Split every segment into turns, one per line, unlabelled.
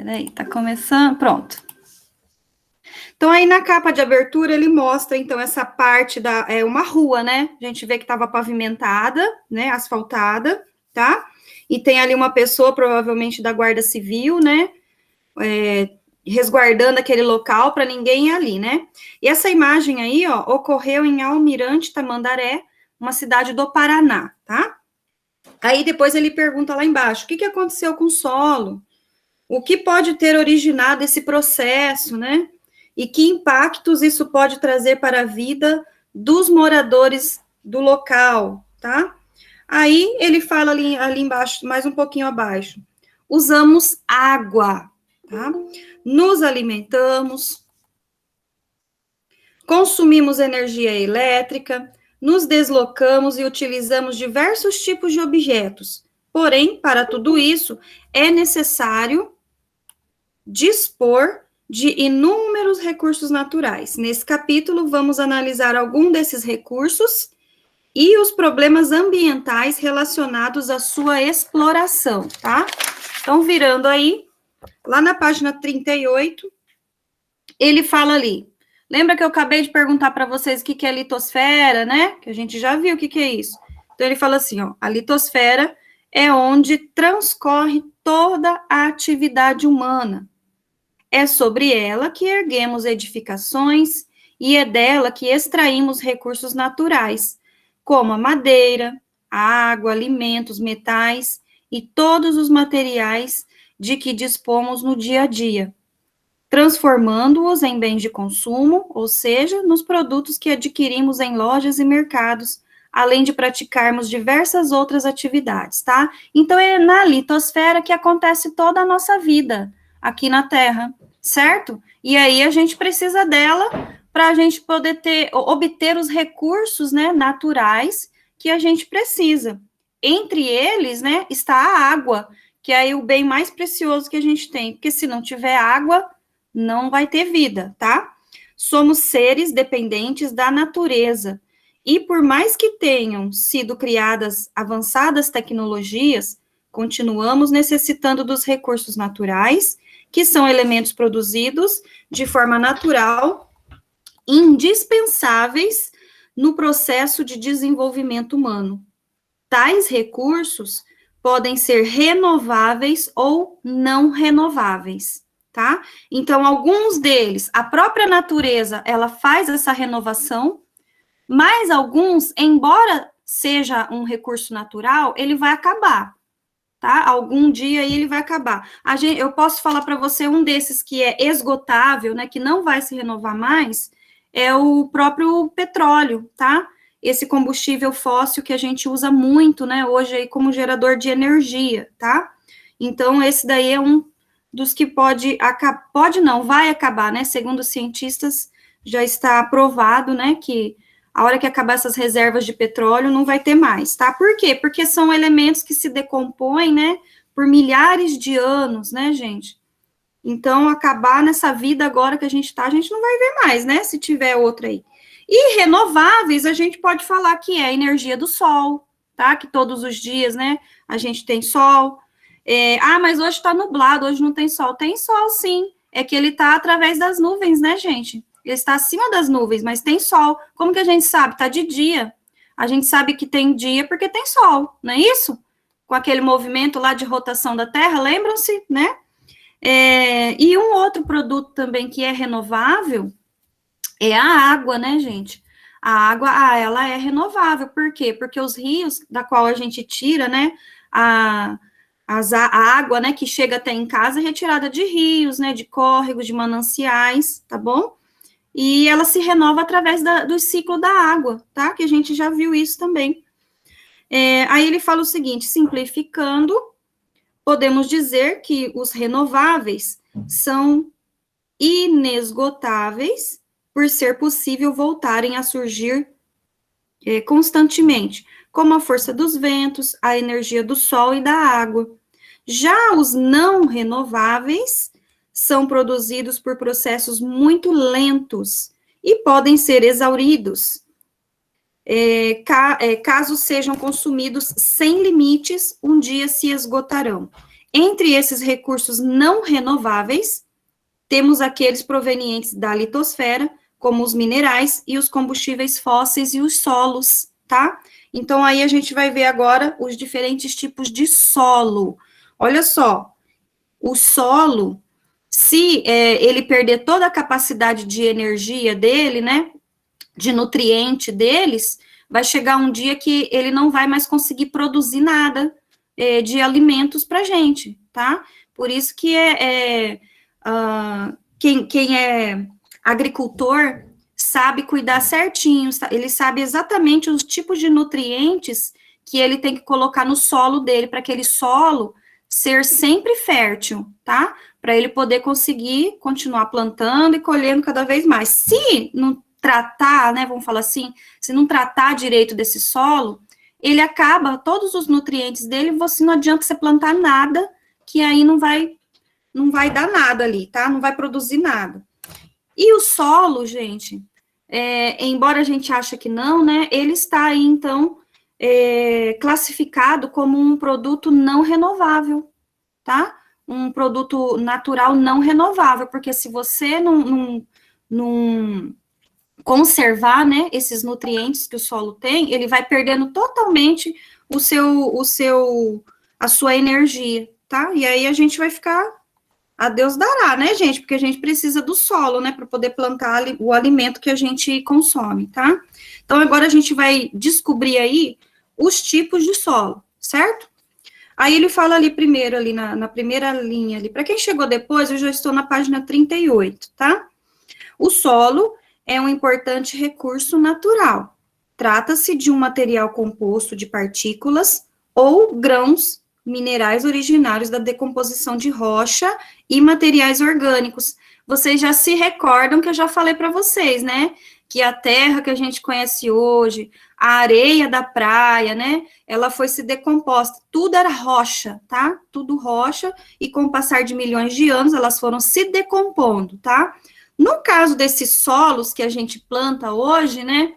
Peraí, tá começando, pronto. Então, aí na capa de abertura, ele mostra, então, essa parte uma rua, né? A gente vê que estava pavimentada, né? Asfaltada, tá? E tem ali uma pessoa, provavelmente da Guarda Civil, né? Resguardando aquele local para ninguém ir ali, né? E essa imagem aí, ó, ocorreu em Almirante Tamandaré, uma cidade do Paraná, tá? Aí depois ele pergunta lá embaixo, o que aconteceu com o solo? O que pode ter originado esse processo, né? E que impactos isso pode trazer para a vida dos moradores do local, tá? Aí ele fala ali embaixo, mais um pouquinho abaixo. Usamos água, tá? Nos alimentamos, consumimos energia elétrica, nos deslocamos e utilizamos diversos tipos de objetos. Porém, para tudo isso, é necessário dispor de inúmeros recursos naturais. Nesse capítulo, vamos analisar algum desses recursos e os problemas ambientais relacionados à sua exploração, tá? Então, virando aí, lá na página 38, ele fala ali, lembra que eu acabei de perguntar para vocês o que é litosfera, né? Que a gente já viu o que é isso. Então, ele fala assim, ó, a litosfera é onde transcorre toda a atividade humana. É sobre ela que erguemos edificações e é dela que extraímos recursos naturais, como a madeira, a água, alimentos, metais e todos os materiais de que dispomos no dia a dia, transformando-os em bens de consumo, ou seja, nos produtos que adquirimos em lojas e mercados, além de praticarmos diversas outras atividades, tá? Então, é na litosfera que acontece toda a nossa vida aqui na Terra, certo? E aí a gente precisa dela para a gente poder obter os recursos, né, naturais que a gente precisa. Entre eles, né, está a água, que é o bem mais precioso que a gente tem, porque se não tiver água, não vai ter vida, tá? Somos seres dependentes da natureza. E por mais que tenham sido criadas avançadas tecnologias, continuamos necessitando dos recursos naturais, que são elementos produzidos de forma natural, indispensáveis no processo de desenvolvimento humano. Tais recursos podem ser renováveis ou não renováveis, tá? Então, alguns deles, a própria natureza, ela faz essa renovação, mas alguns, embora seja um recurso natural, ele vai acabar, tá? Algum dia ele vai acabar. Eu posso falar para você um desses que é esgotável, né, que não vai se renovar mais, é o próprio petróleo, tá? Esse combustível fóssil que a gente usa muito, né, hoje aí como gerador de energia, tá? Então, esse daí é um dos que vai acabar, né? Segundo os cientistas, já está aprovado, né, que a hora que acabar essas reservas de petróleo, não vai ter mais, tá? Por quê? Porque são elementos que se decompõem, né, por milhares de anos, né, gente? Então, acabar nessa vida agora que a gente tá, a gente não vai ver mais, né, se tiver outra aí. E renováveis, a gente pode falar que é a energia do sol, tá? Que todos os dias, né, a gente tem sol. Mas hoje tá nublado, hoje não tem sol. Tem sol, sim. É que ele tá através das nuvens, né, gente? Ele está acima das nuvens, mas tem sol. Como que a gente sabe? Está de dia. A gente sabe que tem dia porque tem sol, não é isso? Com aquele movimento lá de rotação da Terra, lembram-se, né? E um outro produto também que é renovável é a água, né, gente? A água, ela é renovável. Por quê? Porque os rios da qual a gente tira, né, a água, né, que chega até em casa é retirada de rios, né, de córregos, de mananciais, tá bom? E ela se renova através do ciclo da água, tá? Que a gente já viu isso também. Aí ele fala o seguinte, simplificando, podemos dizer que os renováveis são inesgotáveis por ser possível voltarem a surgir constantemente, como a força dos ventos, a energia do sol e da água. Já os não renováveis são produzidos por processos muito lentos e podem ser exauridos, caso sejam consumidos sem limites, um dia se esgotarão. Entre esses recursos não renováveis, temos aqueles provenientes da litosfera, como os minerais e os combustíveis fósseis e os solos, tá? Então, aí a gente vai ver agora os diferentes tipos de solo. Olha só, o solo, se ele perder toda a capacidade de energia dele, né, de nutriente deles, vai chegar um dia que ele não vai mais conseguir produzir nada de alimentos para gente, tá? Por isso que quem é agricultor sabe cuidar certinho, ele sabe exatamente os tipos de nutrientes que ele tem que colocar no solo dele, para aquele solo ser sempre fértil, tá? Para ele poder conseguir continuar plantando e colhendo cada vez mais. Se não tratar, né, vamos falar assim, se não tratar direito desse solo, ele acaba, todos os nutrientes dele, você não adianta você plantar nada, que aí não vai dar nada ali, tá? Não vai produzir nada. E o solo, gente, embora a gente ache que não, né, ele está aí, então, classificado como um produto não renovável, tá? Um produto natural não renovável, porque se você não conservar, né, esses nutrientes que o solo tem, ele vai perdendo totalmente a sua energia, tá? E aí a gente vai ficar, a Deus dará, né, gente? Porque a gente precisa do solo, né, para poder plantar o alimento que a gente consome, tá? Então, agora a gente vai descobrir aí os tipos de solo, certo? Aí ele fala ali primeiro, ali na primeira linha ali. Para quem chegou depois, eu já estou na página 38, tá? O solo é um importante recurso natural. Trata-se de um material composto de partículas ou grãos minerais originários da decomposição de rocha e materiais orgânicos. Vocês já se recordam que eu já falei para vocês, né? Que a terra que a gente conhece hoje, a areia da praia, né? Ela foi se decomposta. Tudo era rocha, tá? Tudo rocha, e com o passar de milhões de anos, elas foram se decompondo, tá? No caso desses solos que a gente planta hoje, né,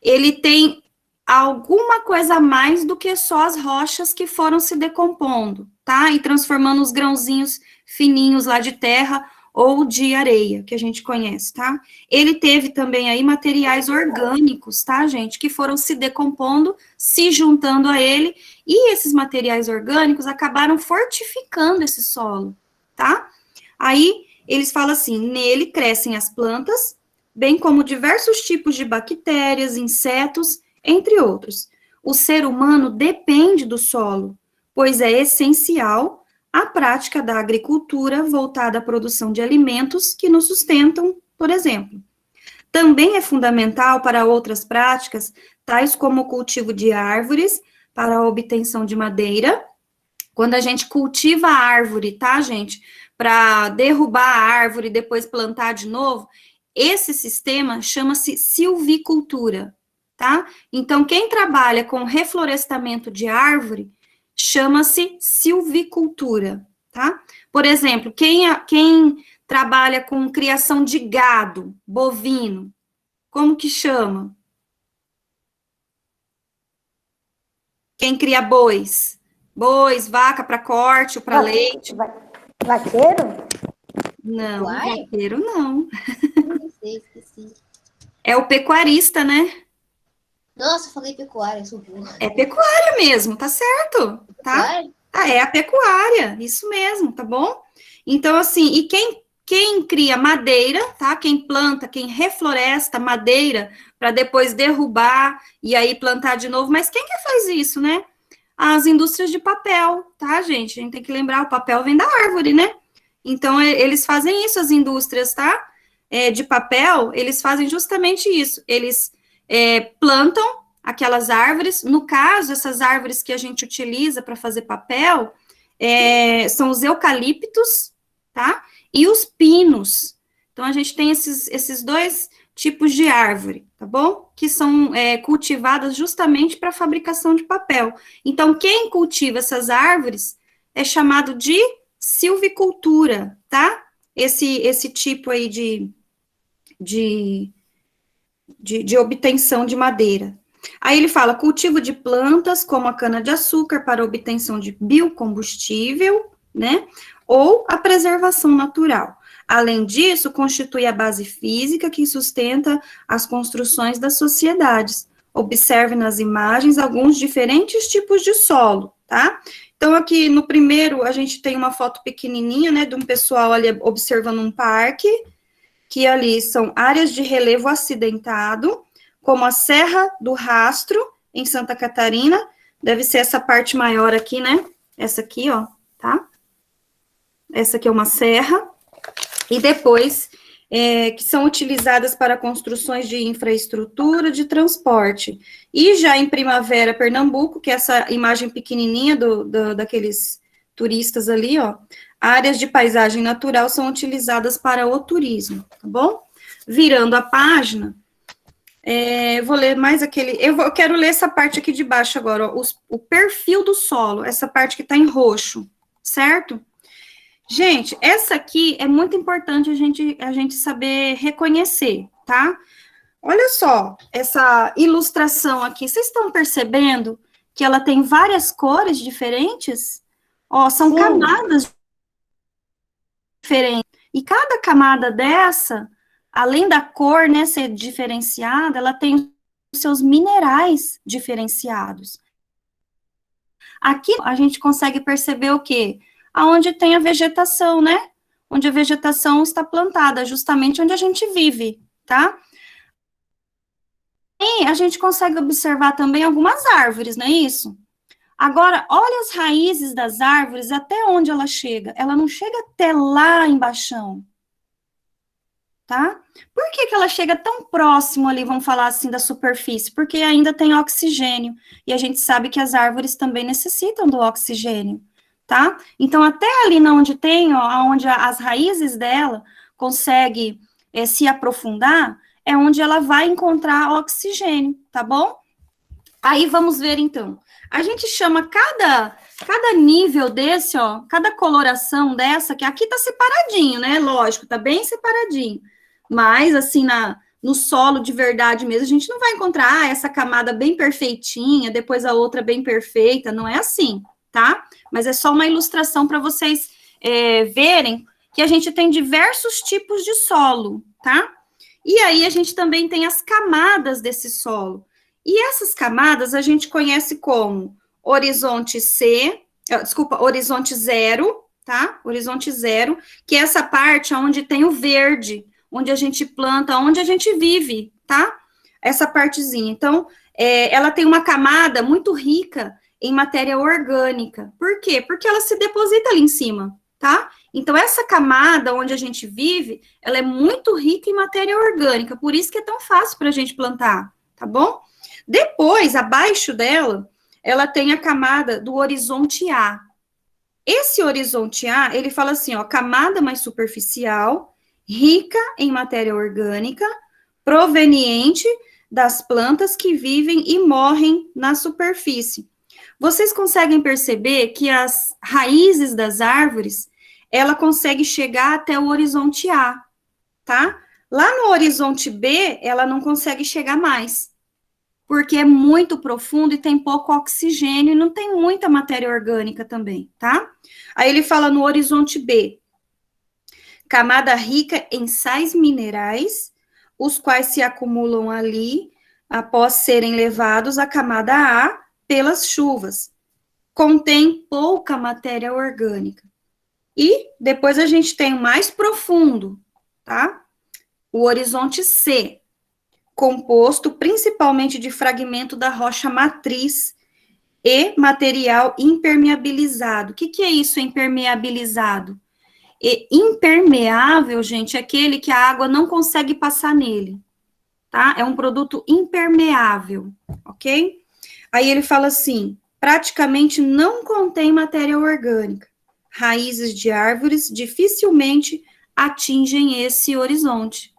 ele tem alguma coisa a mais do que só as rochas que foram se decompondo, tá? E transformando os grãozinhos fininhos lá de terra ou de areia, que a gente conhece, tá? Ele teve também aí materiais orgânicos, tá, gente? Que foram se decompondo, se juntando a ele, e esses materiais orgânicos acabaram fortificando esse solo, tá? Aí, eles falam assim, nele crescem as plantas, bem como diversos tipos de bactérias, insetos, entre outros. O ser humano depende do solo, pois é essencial a prática da agricultura voltada à produção de alimentos que nos sustentam, por exemplo. Também é fundamental para outras práticas, tais como o cultivo de árvores para a obtenção de madeira. Quando a gente cultiva a árvore, tá, gente? Para derrubar a árvore e depois plantar de novo, esse sistema chama-se silvicultura, tá? Então, quem trabalha com reflorestamento de árvore chama-se silvicultura, tá? Por exemplo, quem trabalha com criação de gado bovino, como que chama? Quem cria bois? Bois, vaca para corte ou para leite?
Vaqueiro?
Não,
Uai?
vaqueiro não.
Não sei, esqueci.
É o pecuarista, né?
Nossa, eu falei pecuária, sou burra.
É pecuária mesmo, tá certo, tá?
Pecuária?
É a pecuária, isso mesmo, tá bom? Então, assim, e quem cria madeira, tá? Quem planta, quem refloresta madeira para depois derrubar e aí plantar de novo, mas quem que faz isso, né? As indústrias de papel, tá, gente? A gente tem que lembrar, o papel vem da árvore, né? Então, eles fazem isso, as indústrias, tá? De papel, eles fazem justamente isso. Eles plantam aquelas árvores. No caso, essas árvores que a gente utiliza para fazer papel são os eucaliptos, tá? E os pinos. Então, a gente tem esses dois tipos de árvore, tá bom? Que são cultivadas justamente para a fabricação de papel. Então, quem cultiva essas árvores é chamado de silvicultura, tá? Esse tipo aí de obtenção de madeira. Aí ele fala cultivo de plantas, como a cana-de-açúcar, para obtenção de biocombustível, né? Ou a preservação natural. Além disso, constitui a base física que sustenta as construções das sociedades. Observe nas imagens alguns diferentes tipos de solo, tá? Então, aqui no primeiro, a gente tem uma foto pequenininha, né, de um pessoal ali observando um parque, que ali são áreas de relevo acidentado, como a Serra do Rastro, em Santa Catarina, deve ser essa parte maior aqui, né? Essa aqui, ó, tá? Essa aqui é uma serra, e depois, que são utilizadas para construções de infraestrutura de transporte. E já em Primavera, Pernambuco, que é essa imagem pequenininha daqueles turistas ali, ó, áreas de paisagem natural são utilizadas para o turismo, tá bom? Virando a página, vou ler mais aquele, eu quero ler essa parte aqui de baixo agora, ó, o perfil do solo, essa parte que tá em roxo, certo? Gente, essa aqui é muito importante a gente saber reconhecer, tá? Olha só, essa ilustração aqui, vocês estão percebendo que ela tem várias cores diferentes? Ó, são
Sim.
camadas diferentes. E cada camada dessa, além da cor, né, ser diferenciada, ela tem os seus minerais diferenciados. Aqui a gente consegue perceber o quê? Aonde tem a vegetação, né? Onde a vegetação está plantada, justamente onde a gente vive, tá? E a gente consegue observar também algumas árvores, não é isso? Agora, olha as raízes das árvores, até onde ela chega. Ela não chega até lá embaixo, tá? Por que ela chega tão próximo ali, vamos falar assim, da superfície? Porque ainda tem oxigênio, e a gente sabe que as árvores também necessitam do oxigênio, tá? Então, até ali onde tem, ó, onde as raízes dela conseguem se aprofundar, é onde ela vai encontrar oxigênio, tá bom? Aí, vamos ver, então. A gente chama cada nível desse, ó, cada coloração dessa, que aqui tá separadinho, né? Lógico, tá bem separadinho. Mas, assim, no solo de verdade mesmo, a gente não vai encontrar essa camada bem perfeitinha, depois a outra bem perfeita, não é assim, tá? Mas é só uma ilustração para vocês verem que a gente tem diversos tipos de solo, tá? E aí a gente também tem as camadas desse solo. E essas camadas a gente conhece como horizonte horizonte zero, tá? Horizonte zero, que é essa parte onde tem o verde, onde a gente planta, onde a gente vive, tá? Essa partezinha. Então, ela tem uma camada muito rica em matéria orgânica. Por quê? Porque ela se deposita ali em cima, tá? Então, essa camada onde a gente vive, ela é muito rica em matéria orgânica, por isso que é tão fácil para a gente plantar, tá bom? Depois, abaixo dela, ela tem a camada do horizonte A. Esse horizonte A, ele fala assim, ó, camada mais superficial, rica em matéria orgânica, proveniente das plantas que vivem e morrem na superfície. Vocês conseguem perceber que as raízes das árvores, ela consegue chegar até o horizonte A, tá? Lá no horizonte B, ela não consegue chegar mais, porque é muito profundo e tem pouco oxigênio e não tem muita matéria orgânica também, tá? Aí ele fala no horizonte B, camada rica em sais minerais, os quais se acumulam ali após serem levados à camada A pelas chuvas. Contém pouca matéria orgânica. E depois a gente tem o mais profundo, tá? O horizonte C, composto principalmente de fragmento da rocha matriz e material impermeabilizado. O que é isso, impermeabilizado? E impermeável, gente, é aquele que a água não consegue passar nele, tá? É um produto impermeável, ok? Aí ele fala assim, praticamente não contém matéria orgânica. Raízes de árvores dificilmente atingem esse horizonte.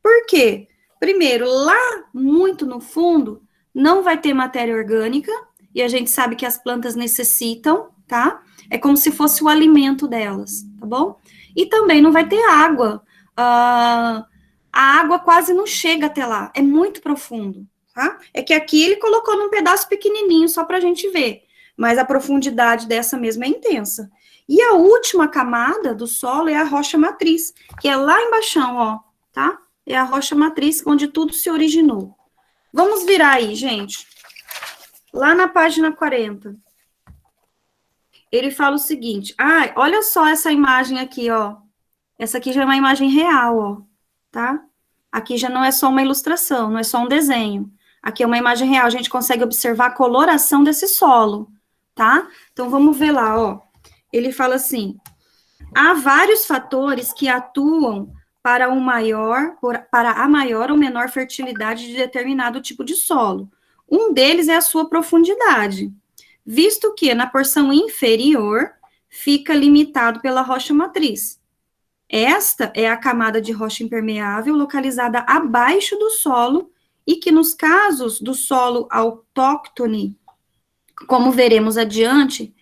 Por quê? Primeiro, lá muito no fundo, não vai ter matéria orgânica, e a gente sabe que as plantas necessitam, tá? É como se fosse o alimento delas, tá bom? E também não vai ter água. A água quase não chega até lá, é muito profundo, tá? É que aqui ele colocou num pedaço pequenininho só para a gente ver, mas a profundidade dessa mesma é intensa. E a última camada do solo é a rocha matriz, que é lá embaixo, ó, tá? É a rocha matriz onde tudo se originou. Vamos virar aí, gente. Lá na página 40. Ele fala o seguinte, olha só essa imagem aqui, ó. Essa aqui já é uma imagem real, ó, tá? Aqui já não é só uma ilustração, não é só um desenho. Aqui é uma imagem real, a gente consegue observar a coloração desse solo, tá? Então, vamos ver lá, ó. Ele fala assim, há vários fatores que atuam para a maior ou menor fertilidade de determinado tipo de solo. Um deles é a sua profundidade, visto que na porção inferior fica limitado pela rocha matriz. Esta é a camada de rocha impermeável localizada abaixo do solo e que, nos casos do solo autóctone, como veremos adiante,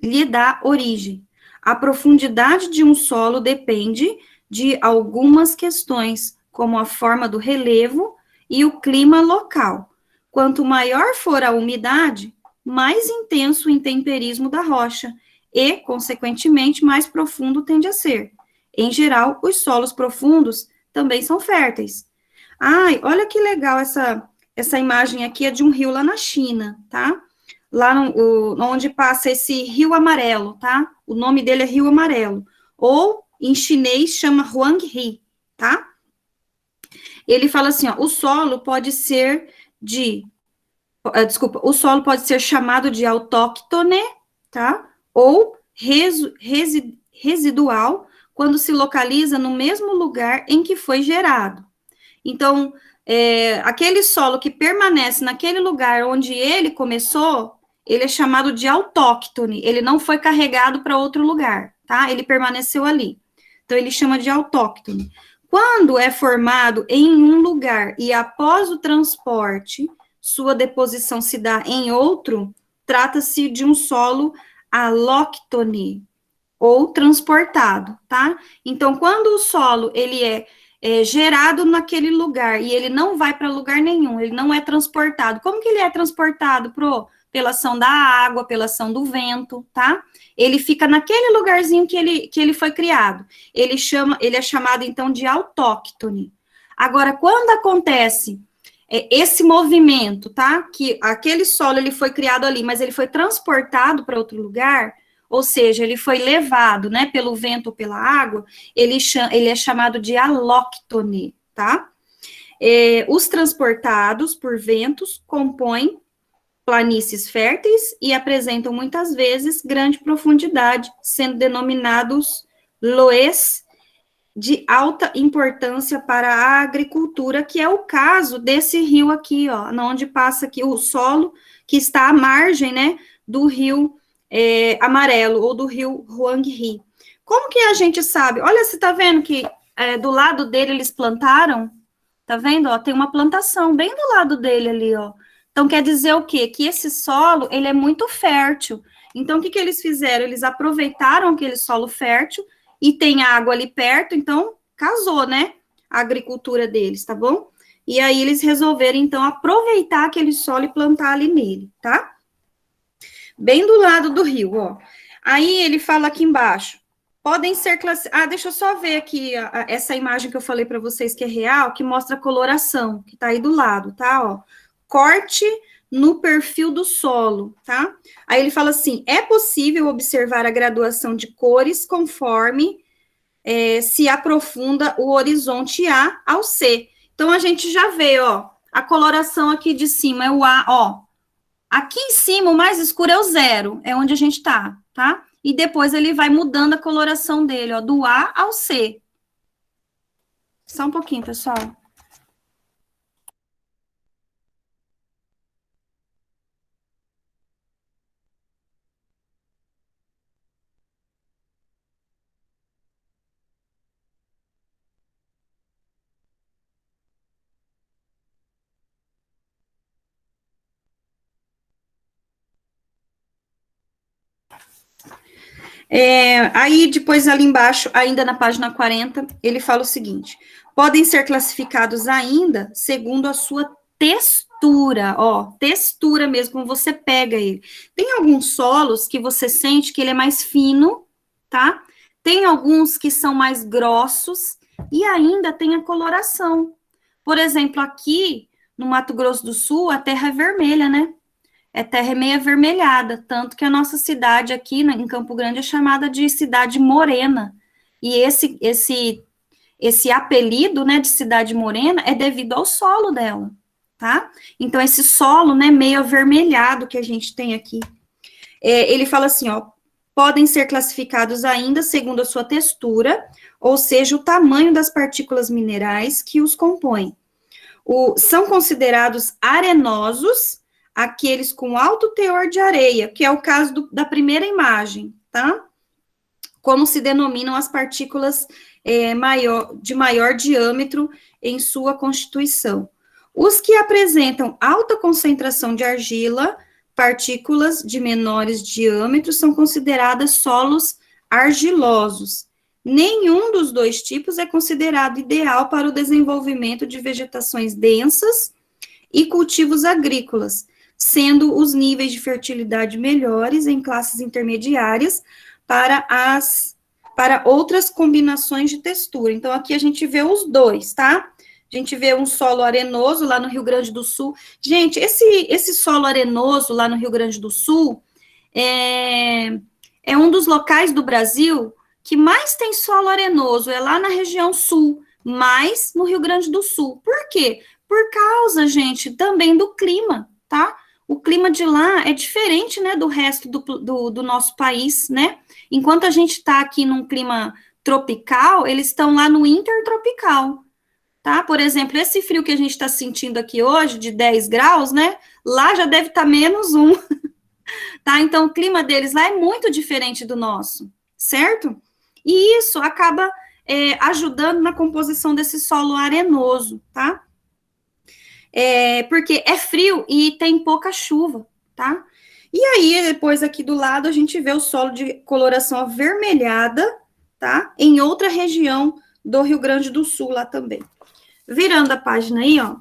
lhe dá origem. A profundidade de um solo depende de algumas questões, como a forma do relevo e o clima local. Quanto maior for a umidade, mais intenso o intemperismo da rocha e, consequentemente, mais profundo tende a ser. Em geral, os solos profundos também são férteis. Olha que legal essa imagem aqui, é de um rio lá na China, tá? Lá onde passa esse rio amarelo, tá? O nome dele é Rio Amarelo. Ou, em chinês, chama Huanghe, tá? Ele fala assim, ó, o solo pode ser chamado de autóctone, tá? Ou residual, quando se localiza no mesmo lugar em que foi gerado. Então, aquele solo que permanece naquele lugar onde ele começou, ele é chamado de autóctone, ele não foi carregado para outro lugar, tá? Ele permaneceu ali. Então, ele chama de autóctone. Quando é formado em um lugar e após o transporte, sua deposição se dá em outro, trata-se de um solo alóctone, ou transportado, tá? Então, quando o solo, ele é gerado naquele lugar e ele não vai para lugar nenhum, ele não é transportado. Como que ele é transportado, pela ação da água, pela ação do vento, tá? Ele fica naquele lugarzinho que ele foi criado. Ele é chamado, então, de autóctone. Agora, quando acontece esse movimento, tá? Que aquele solo, ele foi criado ali, mas ele foi transportado para outro lugar, ou seja, ele foi levado, né, pelo vento ou pela água, ele é chamado de alóctone, tá? Os transportados por ventos compõem planícies férteis e apresentam muitas vezes grande profundidade, sendo denominados loess de alta importância para a agricultura, que é o caso desse rio aqui, ó, onde passa aqui o solo que está à margem, né, do rio Amarelo, ou do rio Huanghe. Como que a gente sabe? Olha, você tá vendo que do lado dele eles plantaram? Tá vendo? Ó, tem uma plantação bem do lado dele ali, ó. Então, quer dizer o quê? Que esse solo, ele é muito fértil. Então, o que eles fizeram? Eles aproveitaram aquele solo fértil e tem água ali perto, então, casou, né? A agricultura deles, tá bom? E aí, eles resolveram, então, aproveitar aquele solo e plantar ali nele, tá? Bem do lado do rio, ó. Aí, ele fala aqui embaixo, podem ser classificados... deixa eu só ver aqui essa imagem que eu falei para vocês que é real, que mostra a coloração, que tá aí do lado, tá, ó. Corte no perfil do solo, tá? Aí ele fala assim, é possível observar a graduação de cores conforme se aprofunda o horizonte A ao C. Então, a gente já vê, ó, a coloração aqui de cima é o A, ó. Aqui em cima, o mais escuro é o 0, é onde a gente tá? E depois ele vai mudando a coloração dele, ó, do A ao C. Só um pouquinho, pessoal. Aí, depois, ali embaixo, ainda na página 40, ele fala o seguinte, podem ser classificados ainda segundo a sua textura, ó, textura mesmo, como você pega ele. Tem alguns solos que você sente que ele é mais fino, tá? Tem alguns que são mais grossos e ainda tem a coloração. Por exemplo, aqui no Mato Grosso do Sul, a terra é vermelha, né? É terra meio avermelhada, tanto que a nossa cidade aqui em Campo Grande é chamada de cidade morena. E esse apelido, né, de cidade morena é devido ao solo dela, tá? Então, esse solo, né, meio avermelhado que a gente tem aqui. Ele fala assim, ó, podem ser classificados ainda segundo a sua textura, ou seja, o tamanho das partículas minerais que os compõem. São considerados arenosos aqueles com alto teor de areia, que é o caso da primeira imagem, tá? Como se denominam as partículas de maior diâmetro em sua constituição. Os que apresentam alta concentração de argila, partículas de menores diâmetros, são consideradas solos argilosos. Nenhum dos dois tipos é considerado ideal para o desenvolvimento de vegetações densas e cultivos agrícolas, sendo os níveis de fertilidade melhores em classes intermediárias para outras combinações de textura. Então, aqui a gente vê os dois, tá? A gente vê um solo arenoso lá no Rio Grande do Sul. Gente, esse solo arenoso lá no Rio Grande do Sul é um dos locais do Brasil que mais tem solo arenoso, é lá na região sul, mais no Rio Grande do Sul. Por quê? Por causa, gente, também do clima, tá? O clima de lá é diferente, né, do resto do nosso país, né? Enquanto a gente está aqui num clima tropical, eles estão lá no intertropical, tá? Por exemplo, esse frio que a gente está sentindo aqui hoje, de 10 graus, né? Lá já deve estar -1, tá? Então, o clima deles lá é muito diferente do nosso, certo? E isso acaba ajudando na composição desse solo arenoso, tá? Porque é frio e tem pouca chuva, tá? E aí, depois aqui do lado, a gente vê o solo de coloração avermelhada, tá? Em outra região do Rio Grande do Sul, lá também. Virando a página aí, ó,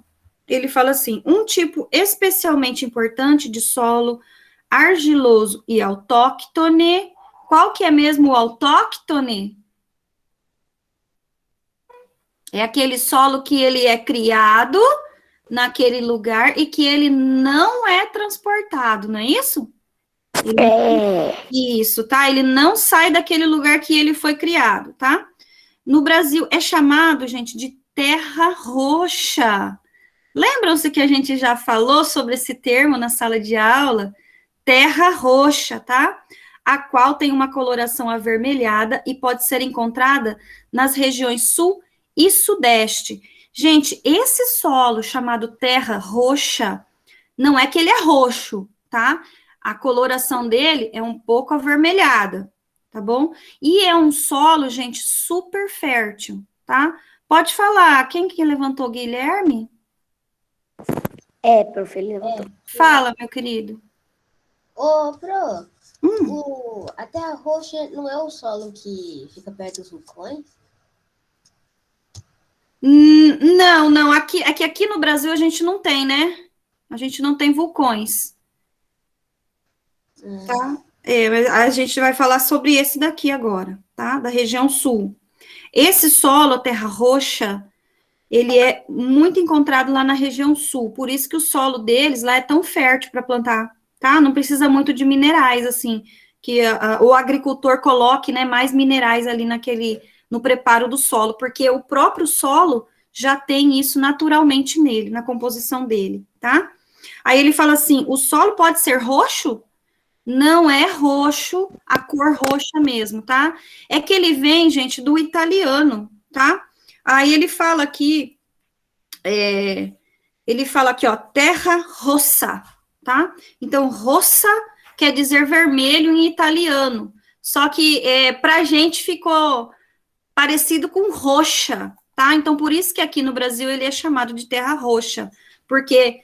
ele fala assim, um tipo especialmente importante de solo argiloso e autóctone. Qual que é mesmo o autóctone? É aquele solo que ele é criado naquele lugar e que ele não é transportado, não é isso? Isso, tá? Ele não sai daquele lugar que ele foi criado, tá? No Brasil é chamado, gente, de terra roxa. Lembram-se que a gente já falou sobre esse termo na sala de aula? Terra roxa, tá? A qual tem uma coloração avermelhada e pode ser encontrada nas regiões sul e sudeste. Gente, esse solo chamado terra roxa, não é que ele é roxo, tá? A coloração dele é um pouco avermelhada, tá bom? E é um solo, gente, super fértil, tá? Pode falar, quem que levantou, Guilherme?
Prof, ele levantou.
Fala, meu querido.
Ô, a terra roxa não é o solo que fica perto dos vulcões?
Não, aqui no Brasil a gente não tem, né? A gente não tem vulcões. Tá? Mas a gente vai falar sobre esse daqui agora, tá? Da região sul. Esse solo, terra roxa, ele é muito encontrado lá na região sul, por isso que o solo deles lá é tão fértil para plantar, tá? Não precisa muito de minerais, assim, que o agricultor coloque, né, mais minerais ali no preparo do solo, porque o próprio solo já tem isso naturalmente nele, na composição dele, tá? Aí ele fala assim, o solo pode ser roxo? Não é roxo, a cor roxa mesmo, tá? É que ele vem, gente, do italiano, tá? Aí ele fala aqui, ó, terra rossa, tá? Então, rossa quer dizer vermelho em italiano, só que pra gente ficou parecido com roxa, tá? Então, por isso que aqui no Brasil ele é chamado de terra roxa, porque,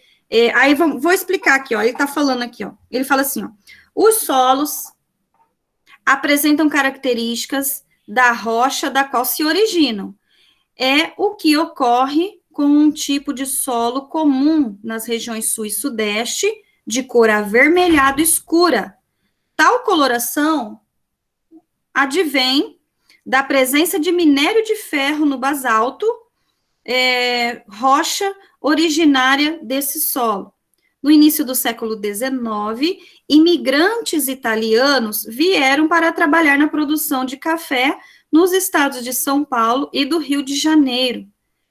aí vou explicar aqui, ó, ele tá falando aqui, ó, ele fala assim, ó, os solos apresentam características da rocha da qual se originam. É o que ocorre com um tipo de solo comum nas regiões sul e sudeste, de cor avermelhado escura. Tal coloração advém da presença de minério de ferro no basalto, rocha originária desse solo. No início do século XIX, imigrantes italianos vieram para trabalhar na produção de café nos estados de São Paulo e do Rio de Janeiro.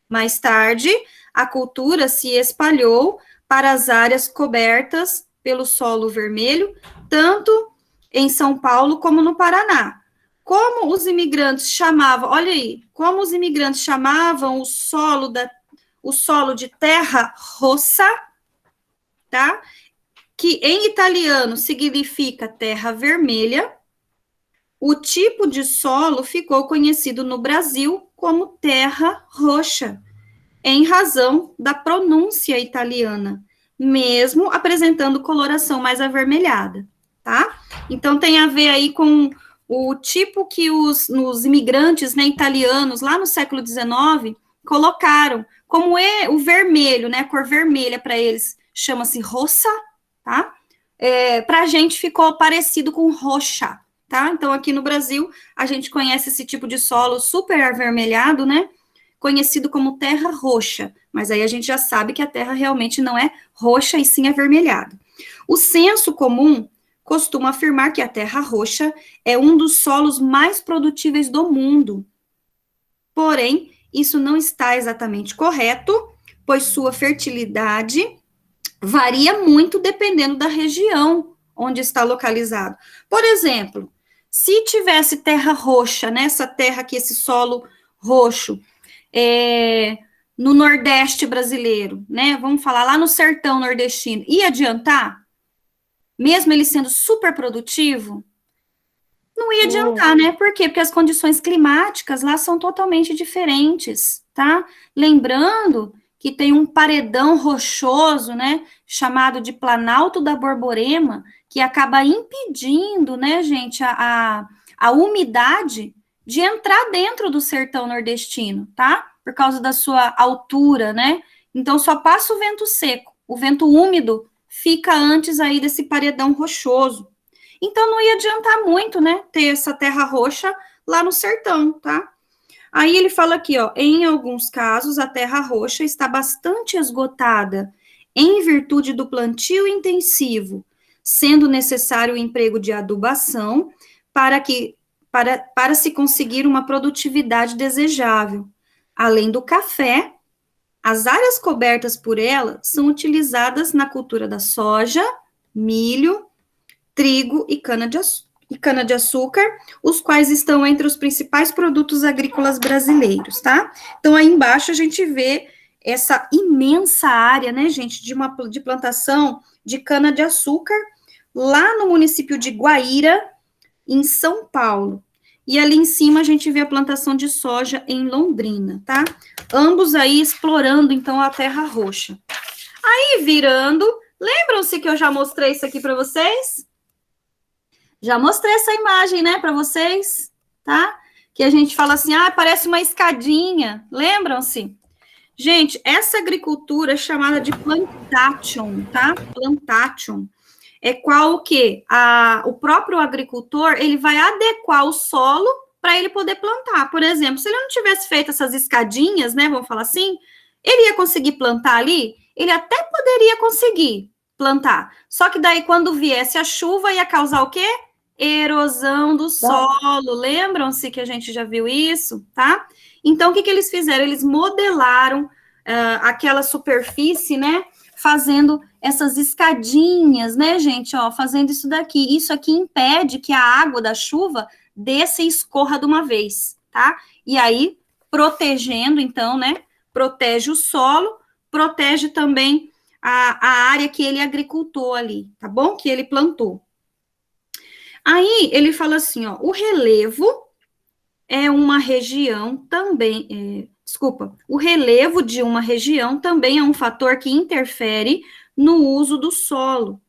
Mais tarde, a cultura se espalhou para as áreas cobertas pelo solo vermelho, tanto em São Paulo como no Paraná. Como os imigrantes chamavam, olha aí, como os imigrantes chamavam o solo de terra rossa, tá? Que em italiano significa terra vermelha, o tipo de solo ficou conhecido no Brasil como terra roxa, em razão da pronúncia italiana, mesmo apresentando coloração mais avermelhada, tá? Então, tem a ver aí com o tipo que os imigrantes, né, italianos, lá no século XIX, colocaram, como o vermelho, né, a cor vermelha para eles chama-se rossa, tá? Para a gente ficou parecido com roxa, tá? Então, aqui no Brasil, a gente conhece esse tipo de solo super avermelhado, né? Conhecido como terra roxa, mas aí a gente já sabe que a terra realmente não é roxa e sim avermelhada. O senso comum costuma afirmar que a terra roxa é um dos solos mais produtíveis do mundo. Porém, isso não está exatamente correto, pois sua fertilidade varia muito dependendo da região onde está localizado. Por exemplo, se tivesse terra roxa, nessa terra aqui, esse solo roxo, no Nordeste brasileiro, né? Vamos falar lá no sertão nordestino, ia adiantar? Mesmo ele sendo super produtivo, não ia adiantar, né? Por quê? Porque as condições climáticas lá são totalmente diferentes, tá? Lembrando que tem um paredão rochoso, né, chamado de Planalto da Borborema, que acaba impedindo, né, gente, a umidade de entrar dentro do sertão nordestino, tá? Por causa da sua altura, né? Então, só passa o vento seco, o vento úmido fica antes aí desse paredão rochoso. Então, não ia adiantar muito, né, ter essa terra roxa lá no sertão, tá? Aí ele fala aqui, ó, em alguns casos, a terra roxa está bastante esgotada em virtude do plantio intensivo, sendo necessário o emprego de adubação para se conseguir uma produtividade desejável. Além do café, as áreas cobertas por ela são utilizadas na cultura da soja, milho, trigo e cana-de-açúcar, os quais estão entre os principais produtos agrícolas brasileiros, tá? Então, aí embaixo a gente vê essa imensa área, né, gente, de plantação de cana-de-açúcar, lá no município de Guaíra, em São Paulo. E ali em cima a gente vê a plantação de soja em Londrina, tá? Ambos aí explorando, então, a terra roxa. Aí, virando, lembram-se que eu já mostrei isso aqui para vocês? Já mostrei essa imagem, né, para vocês, tá? Que a gente fala assim, parece uma escadinha, lembram-se? Gente, essa agricultura é chamada de plantation, tá? Plantation. É qual o quê? O próprio agricultor, ele vai adequar o solo para ele poder plantar. Por exemplo, se ele não tivesse feito essas escadinhas, né, vamos falar assim, ele ia conseguir plantar ali? Ele até poderia conseguir plantar. Só que daí, quando viesse a chuva, ia causar o quê? Erosão do solo. Lembram-se que a gente já viu isso, tá? Então, o que eles fizeram? Eles modelaram aquela superfície, né, fazendo essas escadinhas, né, gente, ó, fazendo isso daqui. Isso aqui impede que a água da chuva desça e escorra de uma vez, tá? E aí, protegendo, então, né, protege o solo, protege também a área que ele agricultou ali, tá bom? Que ele plantou. Aí, ele fala assim, ó, o relevo é uma região também, o relevo de uma região também é um fator que interfere no uso do solo.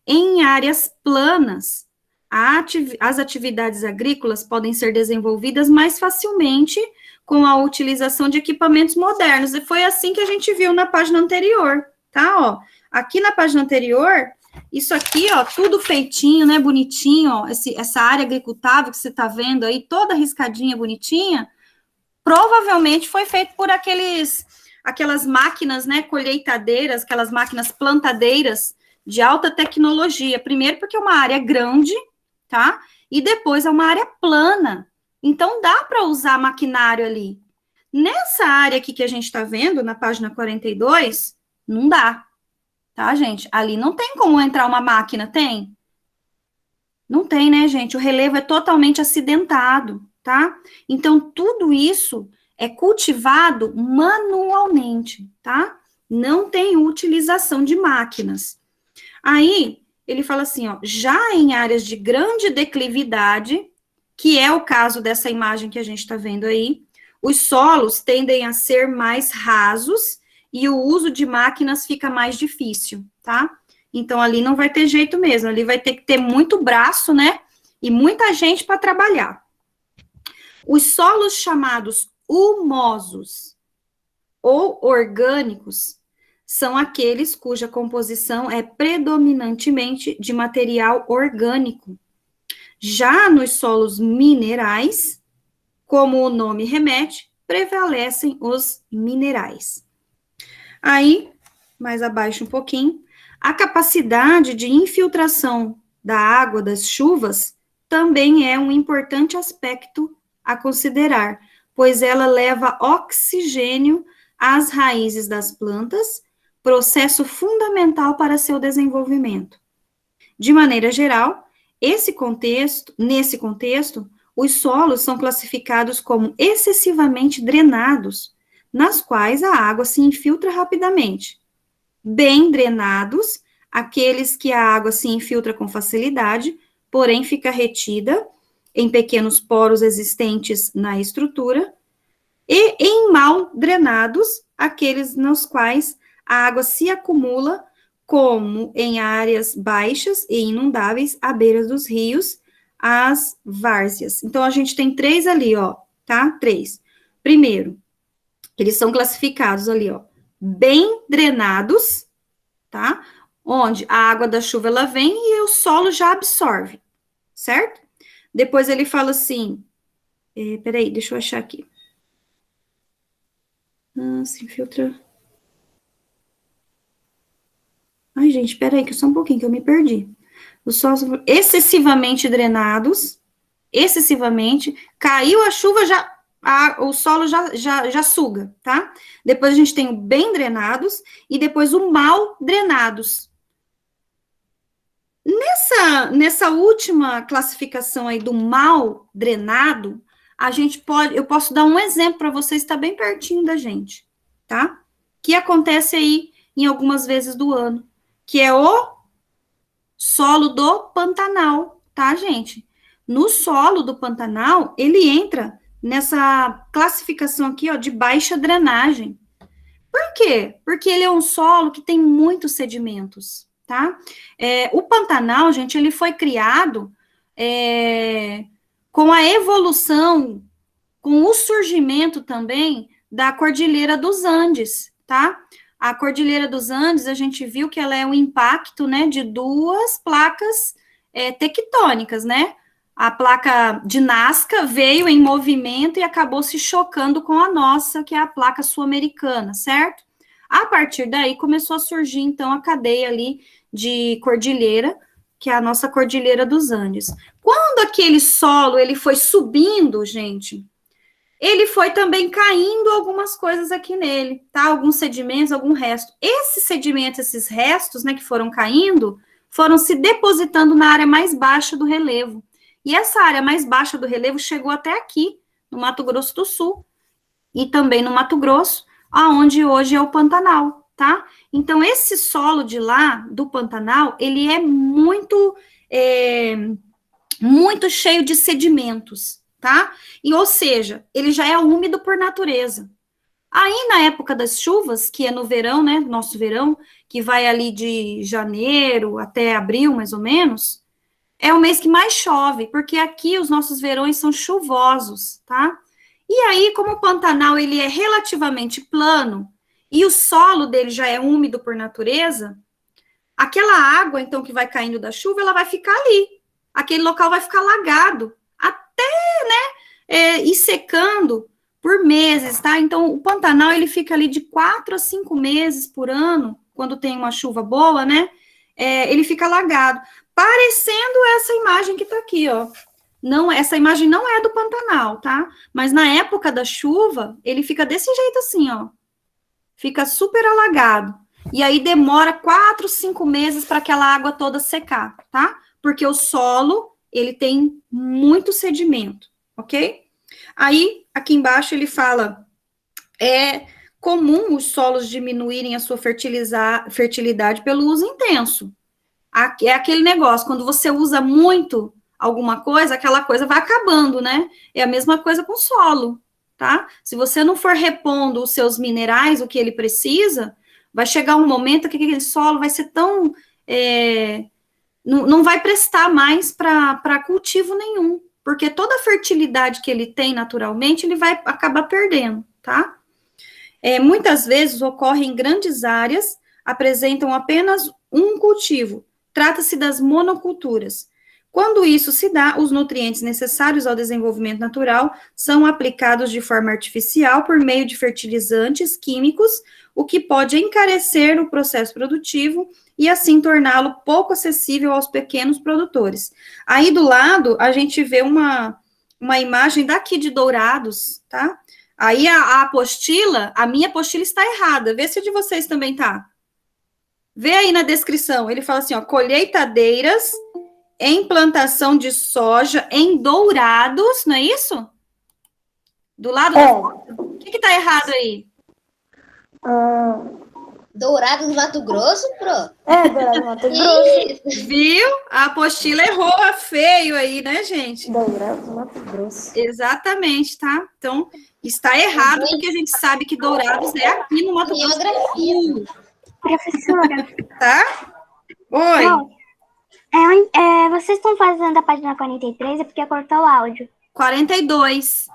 Em áreas planas, As atividades agrícolas podem ser desenvolvidas mais facilmente com a utilização de equipamentos modernos. E foi assim que a gente viu na página anterior, tá? Ó, aqui na página anterior, isso aqui, ó, tudo feitinho, né, bonitinho, ó, essa área agricultável que você tá vendo aí, toda riscadinha, bonitinha, provavelmente foi feito por aquelas máquinas, né, colheitadeiras, aquelas máquinas plantadeiras de alta tecnologia. Primeiro porque é uma área grande, tá? E depois é uma área plana. Então, dá para usar maquinário ali. Nessa área aqui que a gente está vendo, na página 42, não dá, tá, gente? Ali não tem como entrar uma máquina, tem? Não tem, né, gente? O relevo é totalmente acidentado, tá? Então, tudo isso é cultivado manualmente, tá? Não tem utilização de máquinas. Aí, ele fala assim, ó, já em áreas de grande declividade, que é o caso dessa imagem que a gente está vendo aí, os solos tendem a ser mais rasos e o uso de máquinas fica mais difícil, tá? Então, ali não vai ter jeito mesmo, ali vai ter que ter muito braço, né? E muita gente para trabalhar. Os solos chamados humosos ou orgânicos são aqueles cuja composição é predominantemente de material orgânico. Já nos solos minerais, como o nome remete, prevalecem os minerais. Aí, mais abaixo um pouquinho, a capacidade de infiltração da água das chuvas também é um importante aspecto a considerar, pois ela leva oxigênio às raízes das plantas, processo fundamental para seu desenvolvimento. De maneira geral, nesse contexto, os solos são classificados como excessivamente drenados, nas quais a água se infiltra rapidamente. Bem drenados, aqueles que a água se infiltra com facilidade, porém fica retida em pequenos poros existentes na estrutura, e em mal drenados, aqueles nos quais a água se acumula, como em áreas baixas e inundáveis, à beira dos rios, as várzeas. Então, a gente tem 3 ali, ó, tá? 3. Primeiro, eles são classificados ali, ó, bem drenados, tá? Onde a água da chuva, ela vem e o solo já absorve, certo? Depois ele fala assim, peraí, deixa eu achar aqui. Se infiltra. Ai, gente, peraí, que só um pouquinho, que eu me perdi. Os solos excessivamente drenados, caiu a chuva, o solo já suga, tá? Depois a gente tem o bem drenados e depois o mal drenados. Nessa última classificação aí do mal drenado, eu posso dar um exemplo para vocês, está bem pertinho da gente, tá? Que acontece aí em algumas vezes do ano, que é o solo do Pantanal, tá, gente? No solo do Pantanal, ele entra nessa classificação aqui, ó, de baixa drenagem. Por quê? Porque ele é um solo que tem muitos sedimentos, tá? O Pantanal, gente, ele foi criado com a evolução, com o surgimento também da Cordilheira dos Andes, tá? A Cordilheira dos Andes, a gente viu que ela é um impacto, né, de 2 placas tectônicas, né? A placa de Nazca veio em movimento e acabou se chocando com a nossa, que é a placa sul-americana, certo? A partir daí começou a surgir, então, a cadeia ali de cordilheira, que é a nossa Cordilheira dos Andes. Quando aquele solo, ele foi subindo, gente, ele foi também caindo algumas coisas aqui nele, tá? Alguns sedimentos, algum resto. Esses sedimentos, esses restos, né, que foram caindo, foram se depositando na área mais baixa do relevo. E essa área mais baixa do relevo chegou até aqui, no Mato Grosso do Sul, e também no Mato Grosso, aonde hoje é o Pantanal, tá? Então, esse solo de lá, do Pantanal, ele é muito cheio de sedimentos, tá? E, ou seja, ele já é úmido por natureza. Aí, na época das chuvas, que é no verão, né, nosso verão, que vai ali de janeiro até abril, mais ou menos, é o mês que mais chove, porque aqui os nossos verões são chuvosos, tá? E aí, como o Pantanal ele é relativamente plano e o solo dele já é úmido por natureza, aquela água, então, que vai caindo da chuva, ela vai ficar ali. Aquele local vai ficar alagado até, né, ir secando por meses, tá? Então, o Pantanal, ele fica ali de 4 a 5 meses por ano, quando tem uma chuva boa, né? Ele fica alagado, parecendo essa imagem que tá aqui, ó. Não, essa imagem não é do Pantanal, tá? Mas na época da chuva, ele fica desse jeito assim, ó. Fica super alagado. E aí demora 4, 5 meses para aquela água toda secar, tá? Porque o solo, ele tem muito sedimento, ok? Aí, aqui embaixo ele fala, é comum os solos diminuírem a sua fertilidade pelo uso intenso. É aquele negócio, quando você usa muito alguma coisa, aquela coisa vai acabando, né? É a mesma coisa com o solo, tá? Se você não for repondo os seus minerais, o que ele precisa, vai chegar um momento que aquele solo vai ser tão... não vai prestar mais para cultivo nenhum, porque toda a fertilidade que ele tem naturalmente, ele vai acabar perdendo, tá? Muitas vezes ocorre em grandes áreas, apresentam apenas um cultivo. Trata-se das monoculturas. Quando isso se dá, os nutrientes necessários ao desenvolvimento natural são aplicados de forma artificial por meio de fertilizantes químicos, o que pode encarecer o processo produtivo e assim torná-lo pouco acessível aos pequenos produtores. Aí do lado, a gente vê uma imagem daqui de Dourados, tá? Aí a apostila, a minha apostila está errada. Vê se a de vocês também tá. Vê aí na descrição. Ele fala assim, ó, colheitadeiras em plantação de soja em Dourados, não é isso? Do lado da foto? O que tá errado aí?
Dourados, Mato Grosso, pro?
Dourados, Mato Grosso.
Viu? A apostila errou feio aí, né, gente?
Dourados, Mato Grosso.
Exatamente, tá? Então, está errado, porque a gente sabe que Dourados é aqui no Mato Grosso do Sul.
Professora.
Tá? Oi.
Vocês estão fazendo a página 43, é porque cortou o áudio.
42.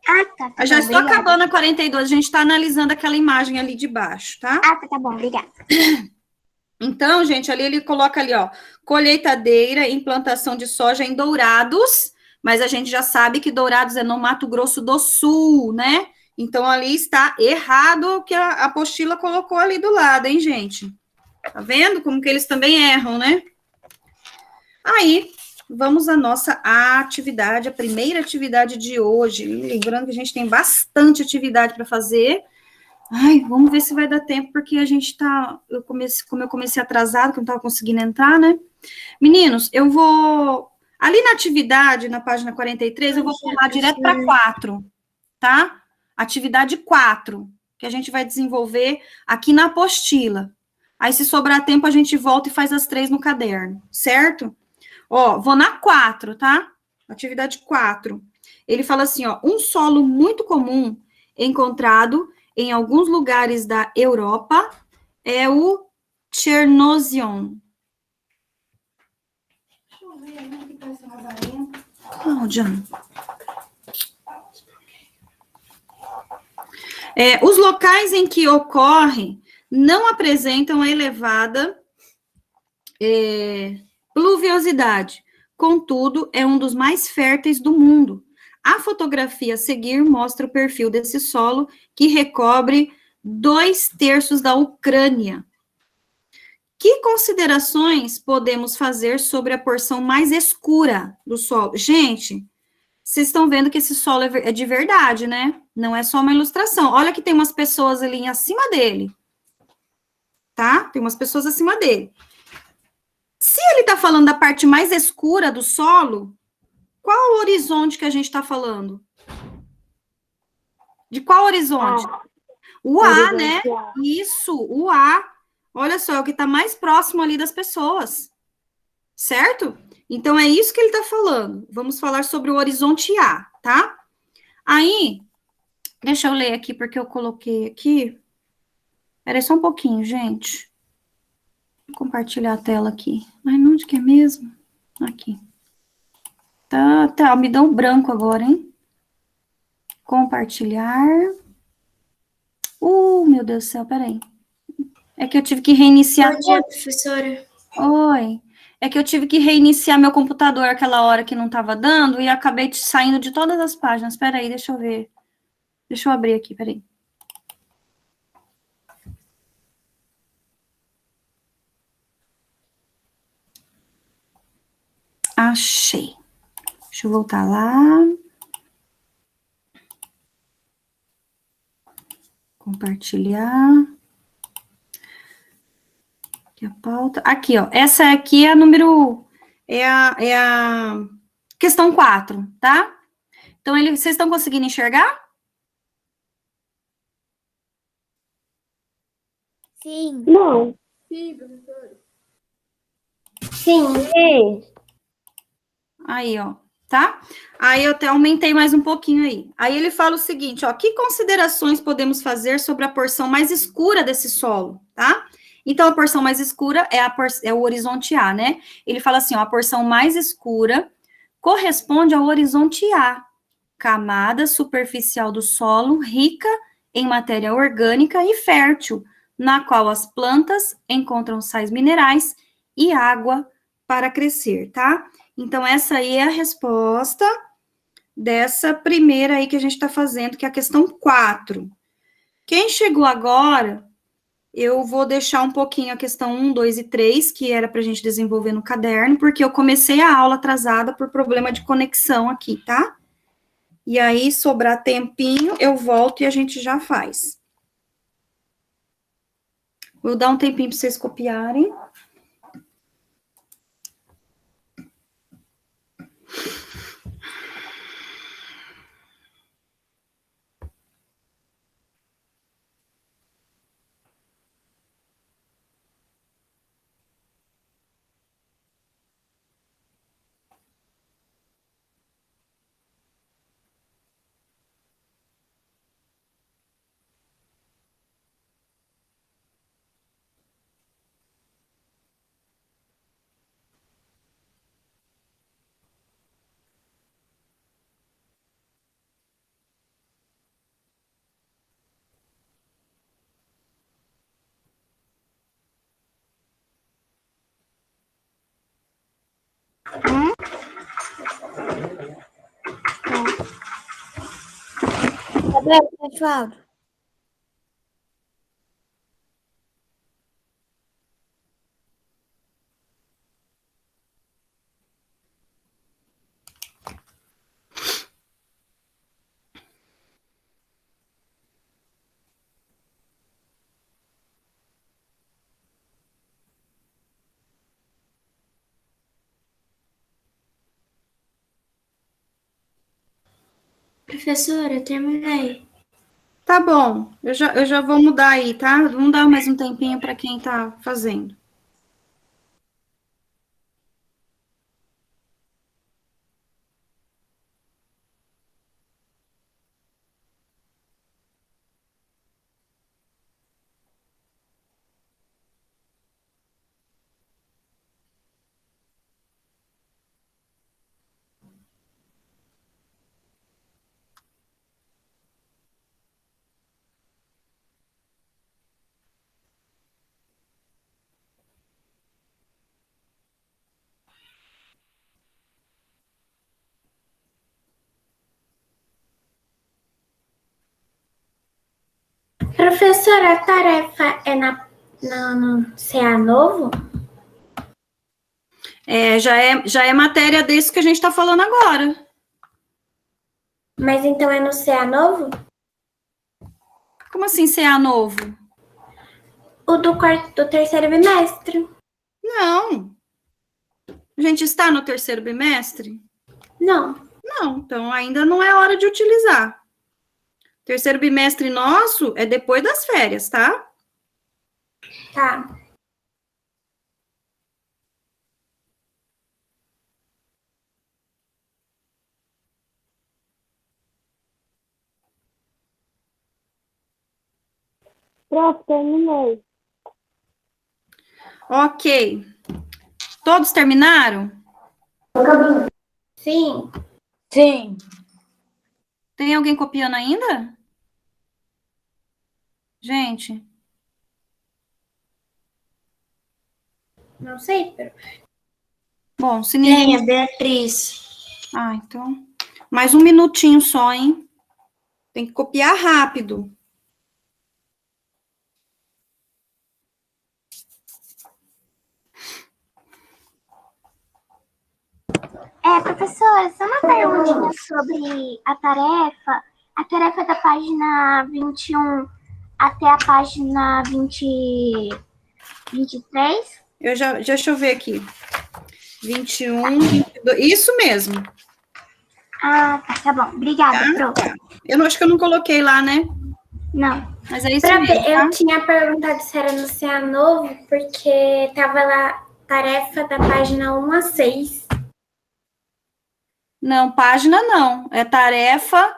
Ah, tá.
Eu já estou acabando a 42, a gente está analisando aquela imagem ali de baixo, tá?
Ah, tá bom, obrigada.
Então, gente, ali ele coloca ali, ó, colheitadeira, implantação de soja em Dourados, mas a gente já sabe que Dourados é no Mato Grosso do Sul, né? Então, ali está errado o que a apostila colocou ali do lado, hein, gente? Tá vendo como que eles também erram, né? Aí, vamos à nossa atividade, a primeira atividade de hoje. Lembrando que a gente tem bastante atividade para fazer. Ai, vamos ver se vai dar tempo, porque a gente tá... como eu comecei atrasado, que eu não estava conseguindo entrar, né? Meninos, eu vou... Ali na atividade, na página 43, eu vou pular direto para 4, tá? Atividade 4, que a gente vai desenvolver aqui na apostila. Aí, se sobrar tempo, a gente volta e faz as 3 no caderno, certo? Ó, vou na 4, tá? Atividade 4. Ele fala assim, ó, um solo muito comum encontrado em alguns lugares da Europa é o Chernozem. Deixa eu ver, né, que tá esse lazarento. Cláudia. Os locais em que ocorre não apresentam elevada pluviosidade, contudo, é um dos mais férteis do mundo. A fotografia a seguir mostra o perfil desse solo, que recobre 2/3 da Ucrânia. Que considerações podemos fazer sobre a porção mais escura do solo? Gente, vocês estão vendo que esse solo é de verdade, né? Não é só uma ilustração. Olha que tem umas pessoas ali acima dele. Tá? Tem umas pessoas acima dele. Se ele está falando da parte mais escura do solo, qual o horizonte que a gente está falando? De qual horizonte? O A, né? Isso, o A. Olha só, é o que está mais próximo ali das pessoas. Certo? Então, é isso que ele está falando. Vamos falar sobre o horizonte A, tá? Aí, deixa eu ler aqui, porque eu coloquei aqui. Espera aí só um pouquinho, gente. Vou compartilhar a tela aqui. Ai, onde que é mesmo? Aqui. Tá, me dá um branco agora, hein? Compartilhar. Meu Deus do céu, peraí. É que eu tive que reiniciar.
Bom dia, professora.
Oi. É que eu tive que reiniciar meu computador aquela hora que não tava dando e acabei saindo de todas as páginas. Peraí, deixa eu ver. Deixa eu abrir aqui, peraí. Achei. Deixa eu voltar lá. Compartilhar. Aqui a pauta. Aqui, ó. Essa aqui é a número. É a questão 4, tá? Então, vocês estão conseguindo enxergar?
Sim.
Não.
Sim.
Aí, ó, tá? Aí eu até aumentei mais um pouquinho aí. Aí ele fala o seguinte, ó, que considerações podemos fazer sobre a porção mais escura desse solo, tá? Então, a porção mais escura é o horizonte A, né? Ele fala assim, ó, a porção mais escura corresponde ao horizonte A, camada superficial do solo rica em matéria orgânica e fértil, na qual as plantas encontram sais minerais e água para crescer, tá? Então, essa aí é a resposta dessa primeira aí que a gente está fazendo, que é a questão 4. Quem chegou agora, eu vou deixar um pouquinho a questão 1, 2 e 3, que era para a gente desenvolver no caderno, porque eu comecei a aula atrasada por problema de conexão aqui, tá? E aí, sobrar tempinho, eu volto e a gente já faz. Vou dar um tempinho para vocês copiarem.
Cadê o pessoal?
Professora, eu terminei.
Tá bom, eu já vou mudar aí, tá? Vamos dar mais um tempinho para quem tá fazendo.
Professora, a tarefa é no CA novo?
Já é matéria desse que a gente está falando agora.
Mas então é no CA novo?
Como assim CA novo?
O do terceiro bimestre?
Não. A gente está no terceiro bimestre?
Não.
Não, então ainda não é hora de utilizar. Terceiro bimestre nosso é depois das férias, tá?
Tá.
Pronto, terminei.
Ok. Todos terminaram?
Sim.
Sim.
Tem alguém copiando ainda? Gente,
Não sei, prof.
bom, se ninguém...
a Beatriz.
Ah, então... Mais um minutinho só, hein? Tem que copiar rápido.
Professora, só uma perguntinha sobre a tarefa da página 21 até a página 23?
Deixa eu ver aqui. 21, 22, isso mesmo.
Ah, tá bom. Obrigada,
Tá?
prof.
Eu acho que eu não coloquei lá, né?
Não.
Mas é isso
Prof,
mesmo, tá?
eu tinha perguntado se era no CA novo, porque tava lá tarefa da página 1 a 6.
Não, página não. É tarefa,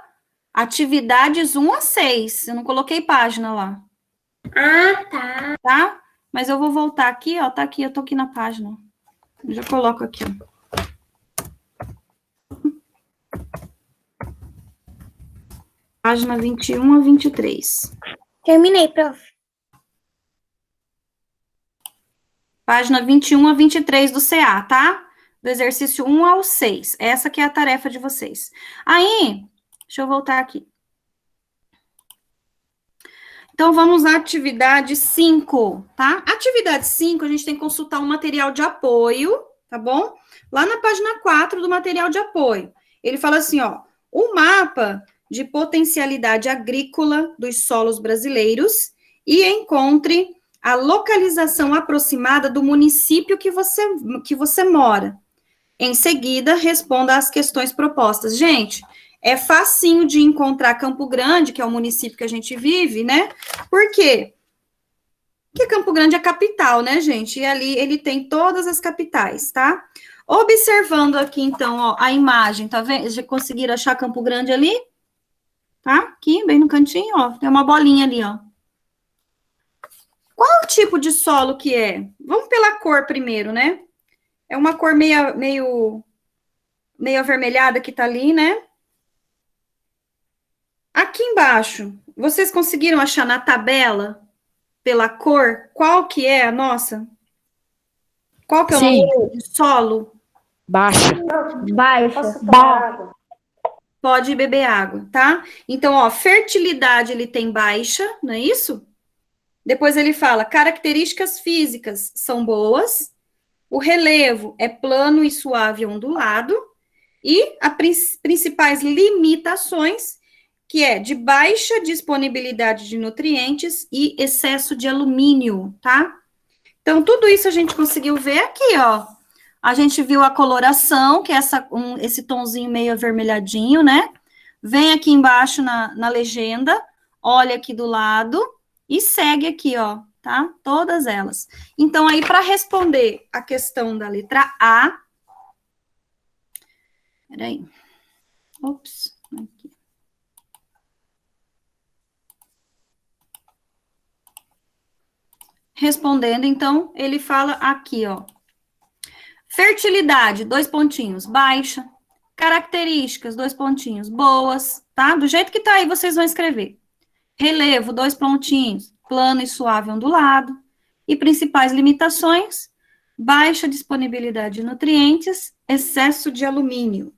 atividades 1 a 6. Eu não coloquei página lá,
Ah, tá.
tá? Mas eu vou voltar aqui, ó. Tá aqui, eu tô aqui na página. Eu já coloco aqui, ó. Página 21 a 23.
Terminei, prof.
Página 21 a 23 do CA, tá? Do exercício 1 ao 6. Essa que é a tarefa de vocês. Aí, deixa eu voltar aqui. Então, vamos à atividade 5, tá? Atividade 5, a gente tem que consultar um material de apoio, tá bom? Lá na página 4 do material de apoio. Ele fala assim, ó, o mapa de potencialidade agrícola dos solos brasileiros e encontre a localização aproximada do município que você mora. Em seguida, responda às questões propostas. Gente, é facinho de encontrar Campo Grande, que é o município que a gente vive, né? Por quê? Porque Campo Grande é a capital, né, gente? E ali ele tem todas as capitais, tá? Observando aqui, então, ó, a imagem, tá vendo? Já conseguiram achar Campo Grande ali? Tá? Aqui, bem no cantinho, ó. Tem uma bolinha ali, ó. Qual o tipo de solo que é? Vamos pela cor primeiro, né? É uma cor meio avermelhada que tá ali, né? Aqui embaixo, vocês conseguiram achar na tabela, pela cor, qual que é a nossa? Qual que é o
Sim.
nosso solo?
Baixa.
Baixa.
Pode beber água, tá? Então, ó, fertilidade ele tem baixa, não é isso? Depois ele fala, características físicas são boas, o relevo é plano e suave ondulado, e as principais limitações, que é de baixa disponibilidade de nutrientes e excesso de alumínio, tá? Então, tudo isso a gente conseguiu ver aqui, ó. A gente viu a coloração, que é esse tonzinho meio avermelhadinho, né? Vem aqui embaixo na legenda, olha aqui do lado e segue aqui, ó, tá? Todas elas. Então, aí, para responder a questão da letra A. Peraí. Ops. Aqui. Respondendo, então, ele fala aqui, ó. Fertilidade, 2 pontinhos, baixa. Características, 2 pontinhos, boas, tá? Do jeito que tá aí, vocês vão escrever. Relevo, 2 pontinhos, plano e suave ondulado. E principais limitações, baixa disponibilidade de nutrientes, excesso de alumínio.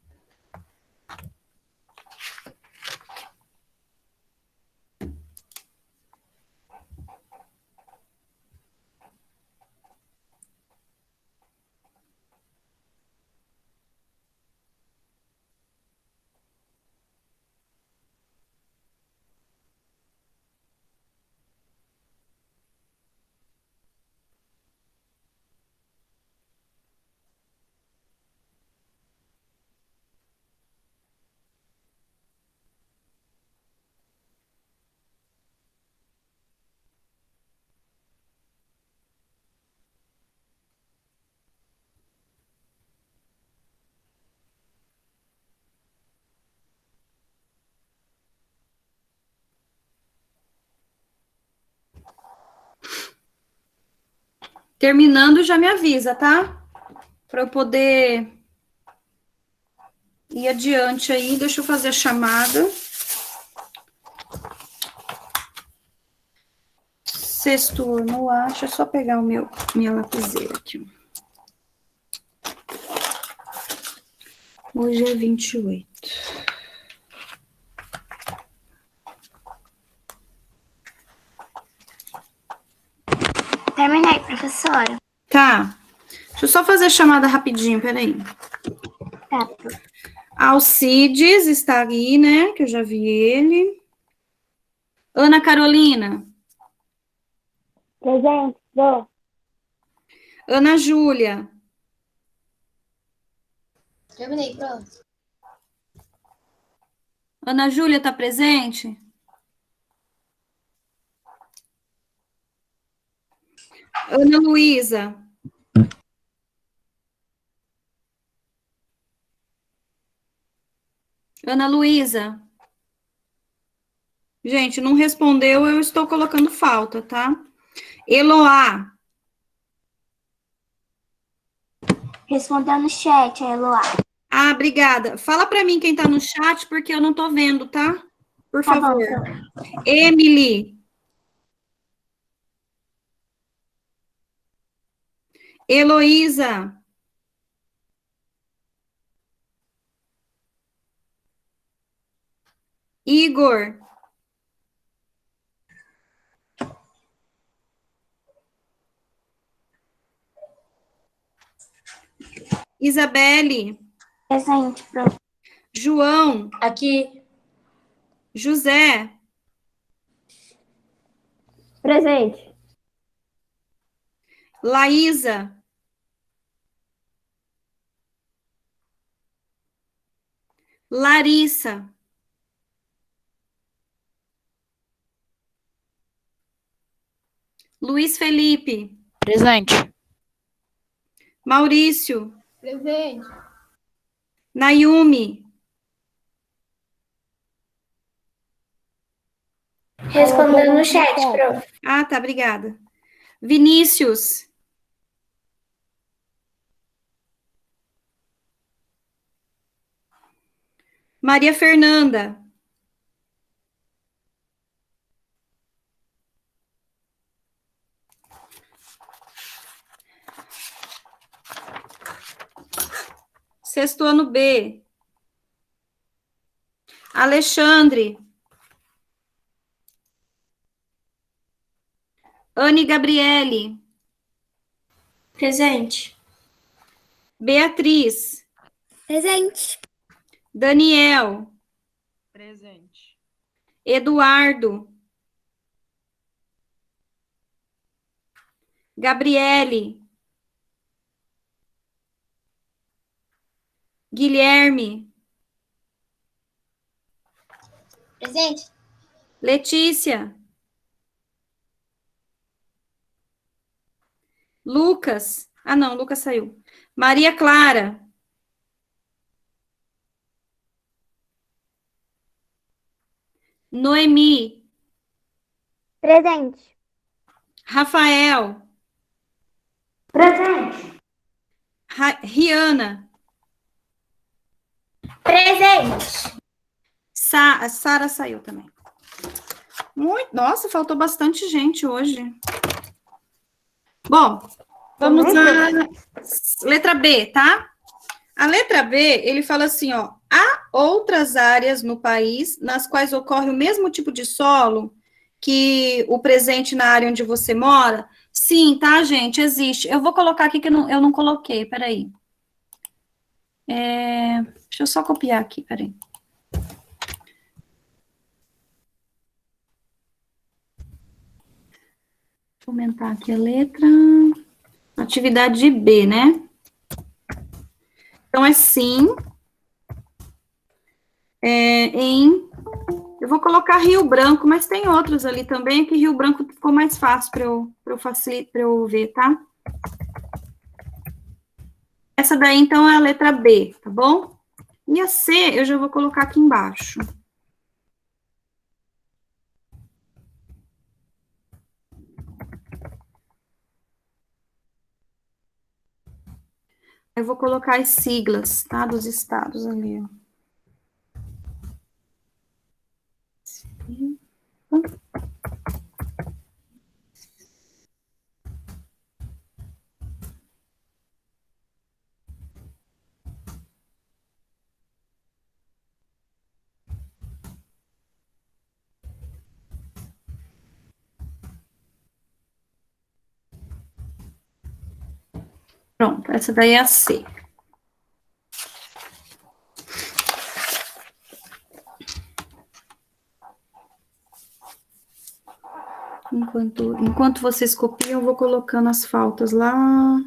Terminando, já me avisa, tá? Para eu poder ir adiante aí. Deixa eu fazer a chamada. Sexto ano A. Deixa eu só pegar minha lapiseira aqui. Hoje é 28.
Terminei, professora.
Tá. Deixa eu só fazer a chamada rapidinho, peraí.
Tá, prof.
Alcides está aí, né? Que eu já vi ele. Ana Carolina.
Presente, prof.
Ana Júlia.
Terminei, prof.
Ana Júlia está presente? Ana Luísa. Ana Luísa. Gente, não respondeu, eu estou colocando falta, tá? Eloá.
Respondeu no chat, a Eloá.
Ah, obrigada. Fala para mim quem tá no chat, porque eu não tô vendo, tá? Por
Tá bom,
favor.
prof.
Emily. Heloísa. Igor. Isabelle.
Presente, prof.
João.
Aqui.
José.
Presente.
Laísa. Larissa. Luiz Felipe.
Presente.
Maurício.
Presente.
Nayumi.
Respondeu no chat, prof.
Ah, tá, obrigada. Vinícius. Maria Fernanda. Sexto ano B. Alexandre. Anne Gabriele.
Presente.
Beatriz.
Presente.
Daniel.
Presente.
Eduardo. Gabriele. Guilherme.
Presente.
Letícia. Lucas. Ah, não, Lucas saiu. Maria Clara. Noemi.
Presente.
Rafael.
Presente.
Rihanna.
Presente.
A Sara saiu também. Nossa, faltou bastante gente hoje. Bom, vamos à letra B, tá? A letra B, ele fala assim, ó, há outras áreas no país nas quais ocorre o mesmo tipo de solo que o presente na área onde você mora? Sim, tá, gente? Existe. Eu vou colocar aqui que eu não coloquei, peraí. Deixa eu só copiar aqui, peraí. Vou aumentar aqui a letra. Atividade B, né? Então, é sim. Eu vou colocar Rio Branco, mas tem outros ali também, que Rio Branco ficou mais fácil para eu ver, tá? Essa daí, então, é a letra B, tá bom? E a C, eu já vou colocar aqui embaixo. Eu vou colocar as siglas, tá? Dos estados ali, ó. Pronto, essa daí é a C. Enquanto vocês copiam, eu vou colocando as faltas lá.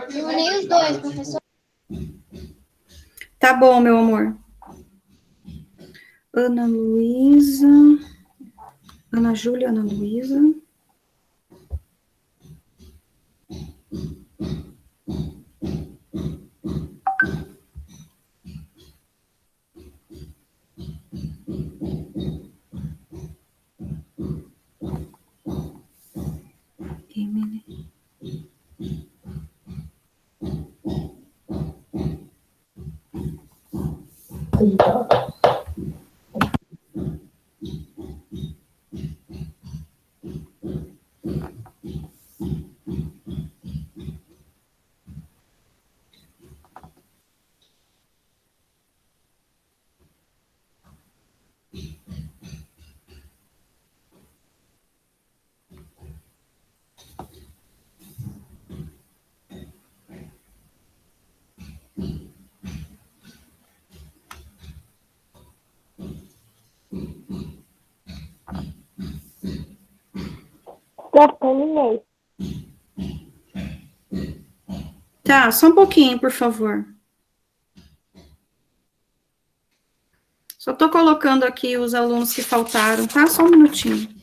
Eu unei os dois, professor.
Tá bom, meu amor. Ana Luísa. Ana Júlia, Ana Luísa. Emily.
Já terminei.
Tá, só um pouquinho, por favor. Só tô colocando aqui os alunos que faltaram, tá? Só um minutinho.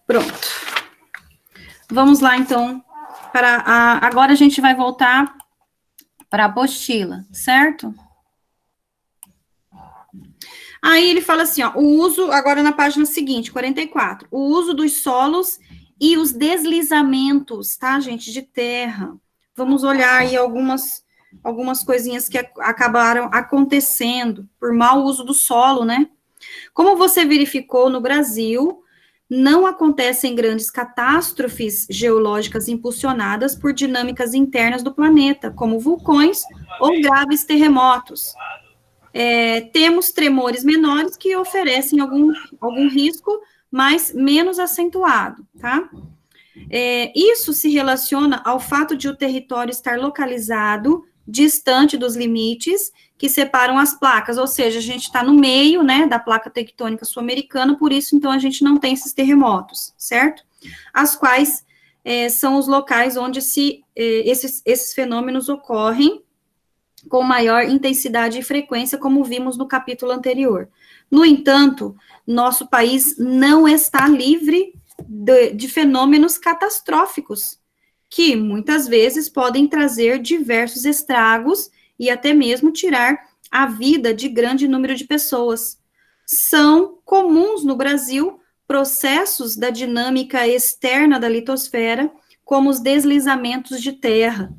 Pronto. Vamos lá, então, agora a gente vai voltar para a apostila, certo? Aí ele fala assim, ó, o uso, agora na página seguinte, 44, o uso dos solos e os deslizamentos, tá, gente, de terra. Vamos olhar aí algumas coisinhas que acabaram acontecendo por mau uso do solo, né? Como você verificou, no Brasil, não acontecem grandes catástrofes geológicas impulsionadas por dinâmicas internas do planeta, como vulcões ou graves terremotos. Temos tremores menores que oferecem algum risco, mas menos acentuado, tá? Isso se relaciona ao fato de o território estar localizado distante dos limites que separam as placas, ou seja, a gente está no meio, né, da placa tectônica sul-americana, por isso, então, a gente não tem esses terremotos, certo? As quais são os locais onde esses fenômenos ocorrem com maior intensidade e frequência, como vimos no capítulo anterior. No entanto, nosso país não está livre de fenômenos catastróficos, que muitas vezes podem trazer diversos estragos e até mesmo tirar a vida de grande número de pessoas. São comuns no Brasil processos da dinâmica externa da litosfera, como os deslizamentos de terra.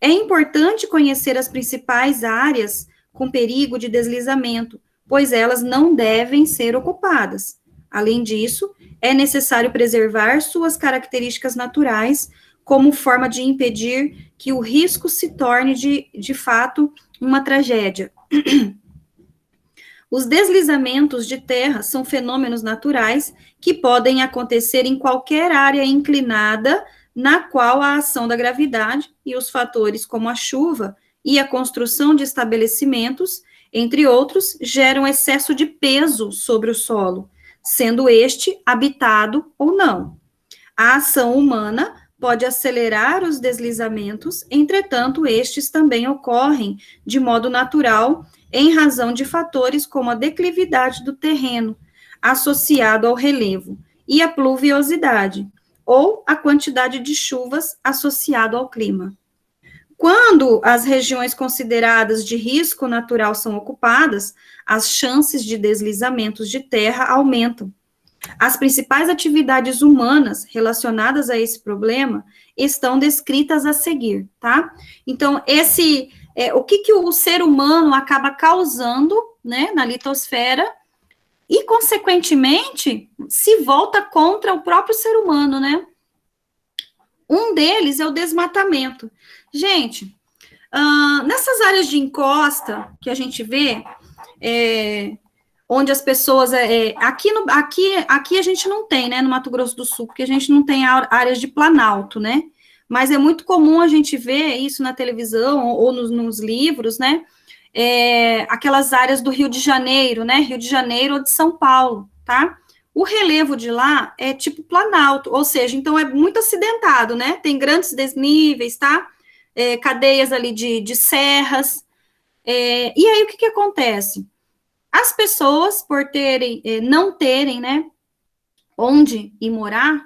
É importante conhecer as principais áreas com perigo de deslizamento, pois elas não devem ser ocupadas. Além disso, é necessário preservar suas características naturais como forma de impedir que o risco se torne, de fato, uma tragédia. Os deslizamentos de terra são fenômenos naturais que podem acontecer em qualquer área inclinada na qual a ação da gravidade e os fatores como a chuva e a construção de estabelecimentos, entre outros, geram excesso de peso sobre o solo, sendo este habitado ou não. A ação humana pode acelerar os deslizamentos, entretanto, estes também ocorrem de modo natural em razão de fatores como a declividade do terreno, associado ao relevo, e a pluviosidade, ou a quantidade de chuvas associado ao clima. Quando as regiões consideradas de risco natural são ocupadas, as chances de deslizamentos de terra aumentam. As principais atividades humanas relacionadas a esse problema estão descritas a seguir, tá? Então, o que o ser humano acaba causando, né, na litosfera e, consequentemente, se volta contra o próprio ser humano, né? Um deles é o desmatamento. Gente, nessas áreas de encosta que a gente vê, onde as pessoas, aqui a gente não tem, né, no Mato Grosso do Sul, porque a gente não tem áreas de planalto, né, mas é muito comum a gente ver isso na televisão ou nos livros, né, aquelas áreas do Rio de Janeiro, né, Rio de Janeiro ou de São Paulo, tá? O relevo de lá é tipo planalto, ou seja, então é muito acidentado, né, tem grandes desníveis, tá? Cadeias ali de serras, e aí o que acontece? As pessoas, por não terem, né, onde ir morar, o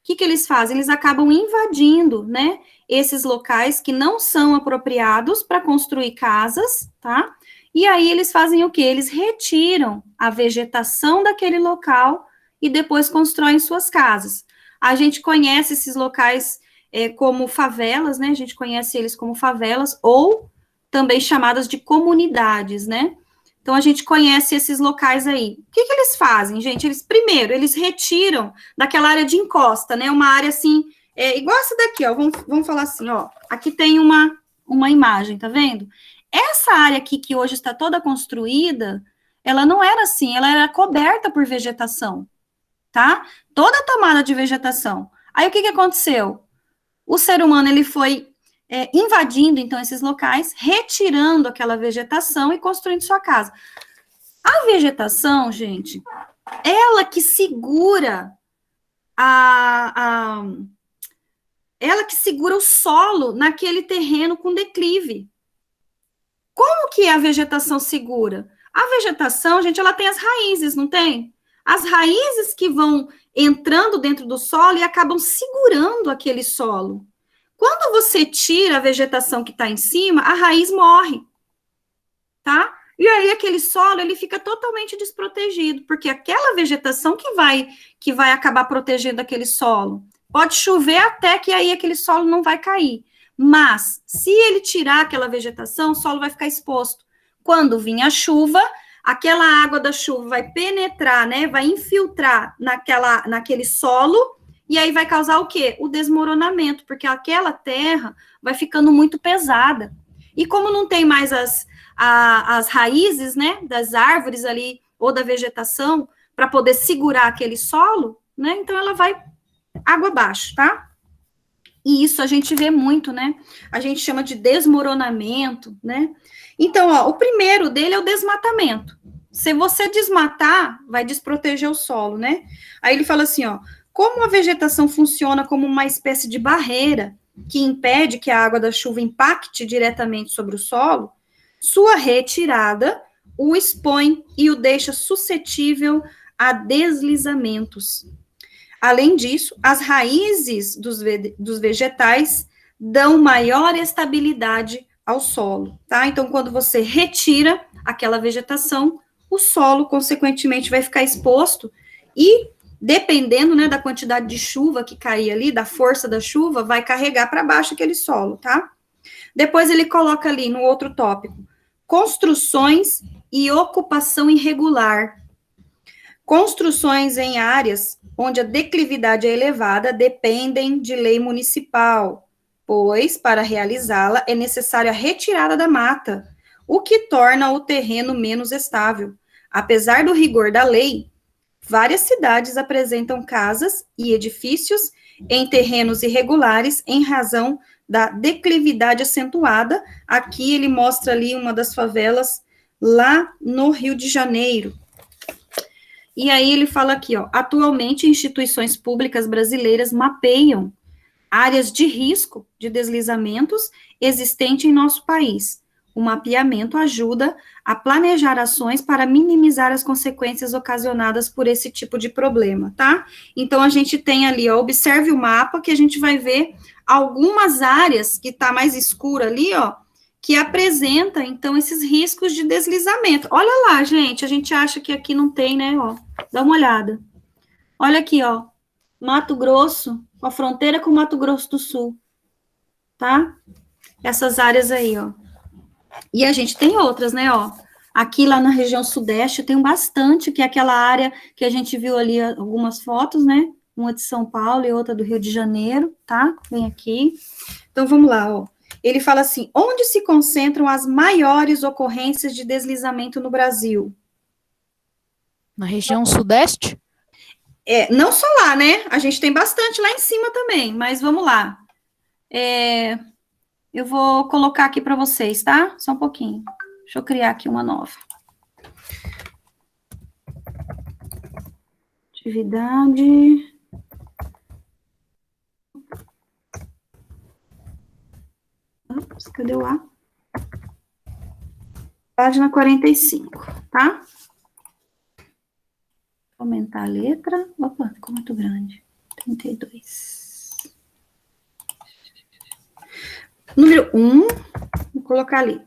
que eles fazem? Eles acabam invadindo, né, esses locais que não são apropriados para construir casas, tá? E aí eles fazem o quê? Eles retiram a vegetação daquele local e depois constroem suas casas. A gente conhece esses locais como favelas, né? A gente conhece eles como favelas ou também chamadas de comunidades, né? Então, a gente conhece esses locais aí. O que eles fazem, gente? Primeiro, eles retiram daquela área de encosta, né? Uma área, assim, igual essa daqui, ó. Vamos falar assim, ó. Aqui tem uma imagem, tá vendo? Essa área aqui, que hoje está toda construída, ela não era assim, ela era coberta por vegetação, tá? Toda tomada de vegetação. Aí, o que aconteceu? O ser humano, ele foi invadindo, então, esses locais, retirando aquela vegetação e construindo sua casa. A vegetação, gente, ela que segura ela que segura o solo naquele terreno com declive. Como que a vegetação segura? A vegetação, gente, ela tem as raízes, não tem? As raízes que vão entrando dentro do solo e acabam segurando aquele solo. Quando você tira a vegetação que está em cima, a raiz morre, tá? E aí aquele solo, ele fica totalmente desprotegido, porque aquela vegetação que vai acabar protegendo aquele solo. Pode chover até que aí aquele solo não vai cair. Mas, se ele tirar aquela vegetação, o solo vai ficar exposto. Quando vir a chuva, aquela água da chuva vai penetrar, né? Vai infiltrar naquele solo. E aí vai causar o quê? O desmoronamento, porque aquela terra vai ficando muito pesada. E como não tem mais as raízes, né, das árvores ali, ou da vegetação, para poder segurar aquele solo, né, então ela vai água abaixo, tá? E isso a gente vê muito, né? A gente chama de desmoronamento, né? Então, ó, o primeiro dele é o desmatamento. Se você desmatar, vai desproteger o solo, né? Aí ele fala assim, ó, como a vegetação funciona como uma espécie de barreira que impede que a água da chuva impacte diretamente sobre o solo, sua retirada o expõe e o deixa suscetível a deslizamentos. Além disso, as raízes dos vegetais dão maior estabilidade ao solo, tá? Então, quando você retira aquela vegetação, o solo, consequentemente, vai ficar exposto e, dependendo, né, da quantidade de chuva que cair ali, da força da chuva, vai carregar para baixo aquele solo, tá? Depois ele coloca ali no outro tópico, construções e ocupação irregular. Construções em áreas onde a declividade é elevada dependem de lei municipal, pois, para realizá-la, é necessária a retirada da mata, o que torna o terreno menos estável. Apesar do rigor da lei, várias cidades apresentam casas e edifícios em terrenos irregulares em razão da declividade acentuada. Aqui ele mostra ali uma das favelas lá no Rio de Janeiro. E aí ele fala aqui, ó, atualmente instituições públicas brasileiras mapeiam áreas de risco de deslizamentos existentes em nosso país. O mapeamento ajuda a planejar ações para minimizar as consequências ocasionadas por esse tipo de problema, tá? Então, a gente tem ali, ó, observe o mapa, que a gente vai ver algumas áreas que tá mais escura ali, ó, que apresenta, então, esses riscos de deslizamento. Olha lá, gente, a gente acha que aqui não tem, né, ó, dá uma olhada. Olha aqui, ó, Mato Grosso, a fronteira com Mato Grosso do Sul, tá? Essas áreas aí, ó. E a gente tem outras, né, ó. Aqui lá na região sudeste tem bastante, que é aquela área que a gente viu ali algumas fotos, né? Uma de São Paulo e outra do Rio de Janeiro, tá? Vem aqui. Então vamos lá, ó. Ele fala assim: onde se concentram as maiores ocorrências de deslizamento no Brasil?
Na região sudeste?
Não só lá, né? A gente tem bastante lá em cima também, mas vamos lá. Eu vou colocar aqui para vocês, tá? Só um pouquinho. Deixa eu criar aqui uma nova. Atividade. Ops, cadê o A? Página 45, tá? Vou aumentar a letra. Opa, ficou muito grande. 32. Número 1, vou colocar ali.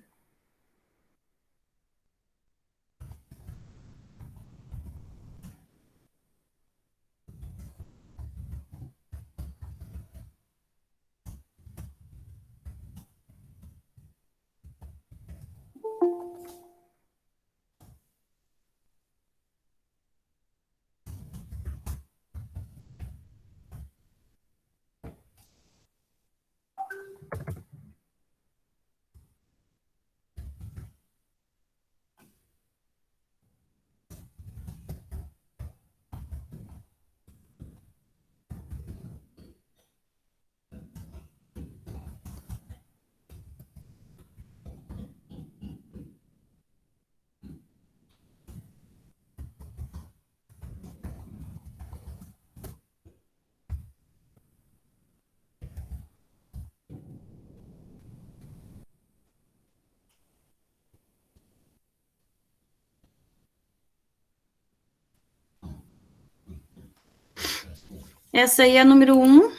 Essa aí é a número 1.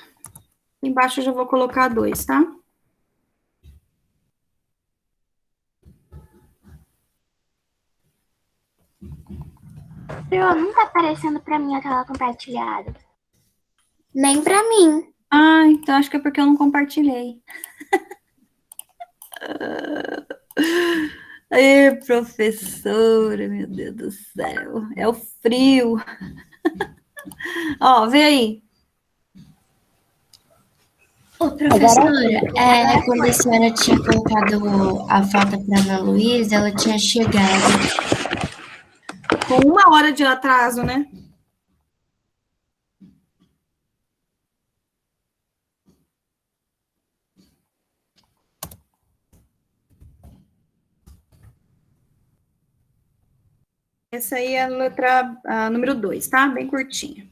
Embaixo eu já vou colocar a 2, tá?
Não tá aparecendo pra mim a tela compartilhada.
Nem pra mim.
Ah, então acho que é porque eu não compartilhei. Ê, professora, meu Deus do céu. É o frio. Ó, vê aí.
Ô, professora, quando a senhora tinha colocado a falta para Ana Luísa, ela tinha chegado.
Com 1 hora de atraso, né? Essa aí é a letra número 2, tá? Bem curtinha.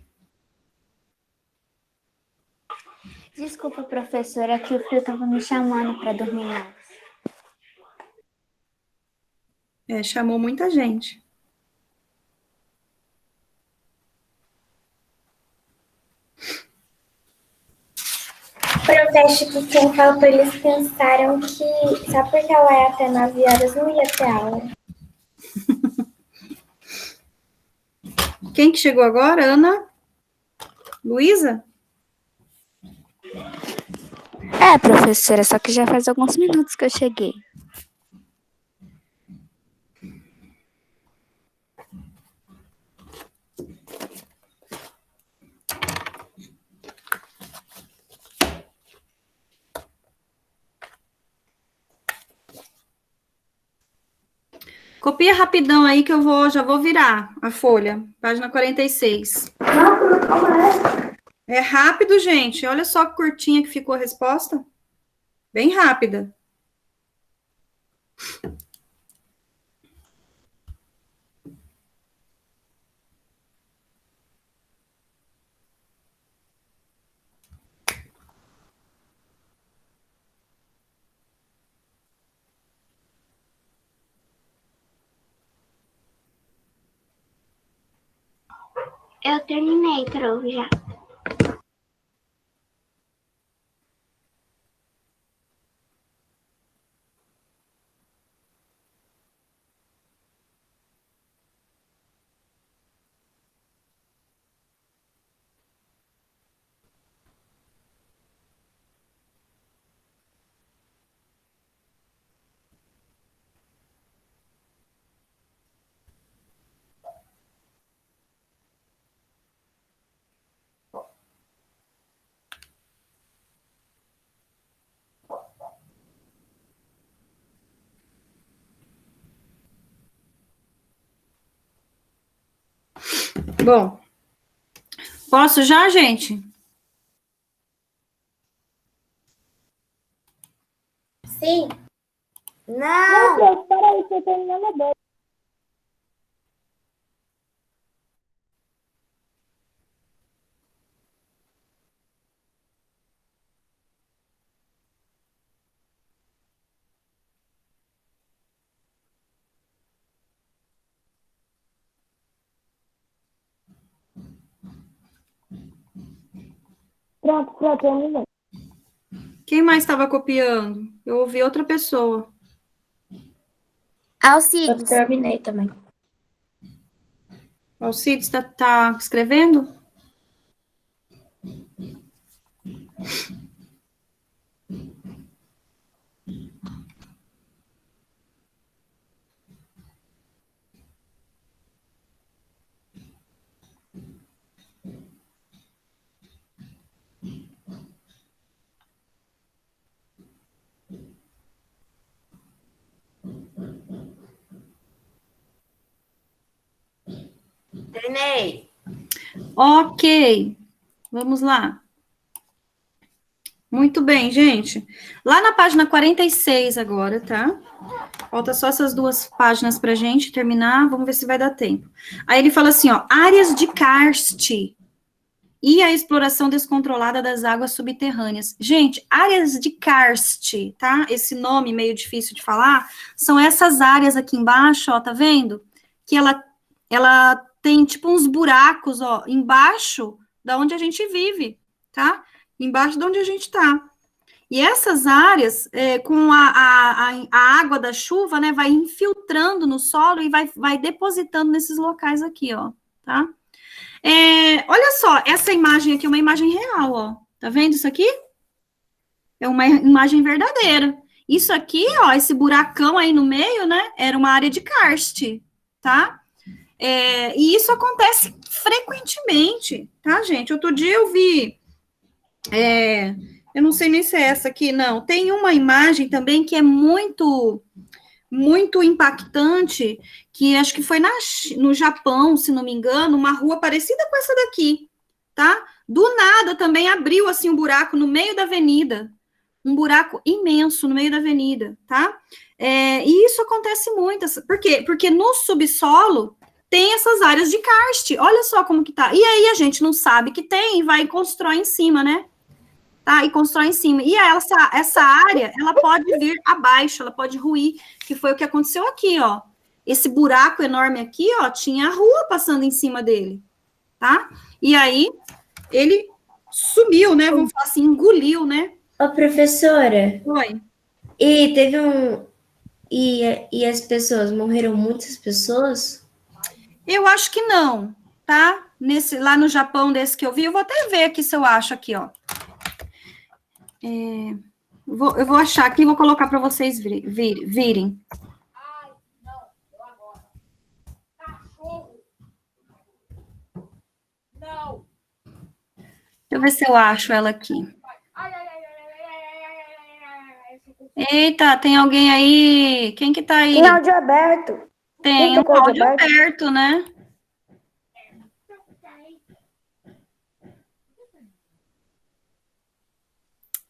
Desculpa, professora, que o frio tava me chamando pra dormir mais.
Chamou muita gente.
Prof, acho que quem faltou, eles pensaram que só porque ela é até 9 horas não ia ter aula.
Quem que chegou agora? Ana? Luísa?
Professora, só que já faz alguns minutos que eu cheguei.
Copia rapidão aí que já vou virar a folha. Página 46. É rápido, gente. Olha só que curtinha que ficou a resposta. Bem rápida.
Eu terminei, Carol, já.
Bom, posso já, gente?
Sim.
Não!
Peraí, que eu terminando a boa. Pronto, terminei.
Quem mais estava copiando? Eu ouvi outra pessoa.
Alcides. Eu terminei também.
Alcides, tá escrevendo?
Terminei.
Ok, vamos lá. Muito bem, gente. Lá na página 46 agora, tá? Falta só essas duas páginas pra gente terminar, vamos ver se vai dar tempo. Aí ele fala assim, ó, áreas de karst e a exploração descontrolada das águas subterrâneas. Gente, áreas de karst, tá? Esse nome meio difícil de falar, são essas áreas aqui embaixo, ó, tá vendo? Que ela tem tipo uns buracos, ó, embaixo da onde a gente vive, tá? Embaixo de onde a gente tá. E essas áreas, com a água da chuva, né, vai infiltrando no solo e vai depositando nesses locais aqui, ó, tá? Olha só, essa imagem aqui é uma imagem real, ó. Tá vendo isso aqui? É uma imagem verdadeira. Isso aqui, ó, esse buracão aí no meio, né, era uma área de karst, tá? E isso acontece frequentemente, tá, gente? Outro dia eu vi, eu não sei nem se é essa aqui, não. Tem uma imagem também que é muito, muito impactante, que acho que foi no Japão, se não me engano, uma rua parecida com essa daqui, tá? Do nada também abriu, assim, um buraco no meio da avenida, um buraco imenso no meio da avenida, tá? E isso acontece muito, por quê? Porque no subsolo tem essas áreas de karst, olha só como que tá. E aí a gente não sabe que tem e vai e constrói em cima, né? Tá? E constrói em cima. E essa área, ela pode vir abaixo, ela pode ruir, que foi o que aconteceu aqui, ó. Esse buraco enorme aqui, ó, tinha a rua passando em cima dele, tá? E aí, ele sumiu, né? Vamos falar assim, engoliu, né?
Ô, professora.
Oi.
E teve E as pessoas, morreram muitas pessoas?
Eu acho que não, tá? Lá no Japão, desse que eu vi, eu vou até ver aqui se eu acho aqui, ó. Eu vou achar aqui e vou colocar para vocês virem. Deixa eu ver se eu acho ela aqui. Eita, tem alguém aí? Quem que tá aí?
Tem áudio aberto.
Tem um áudio aberto, né?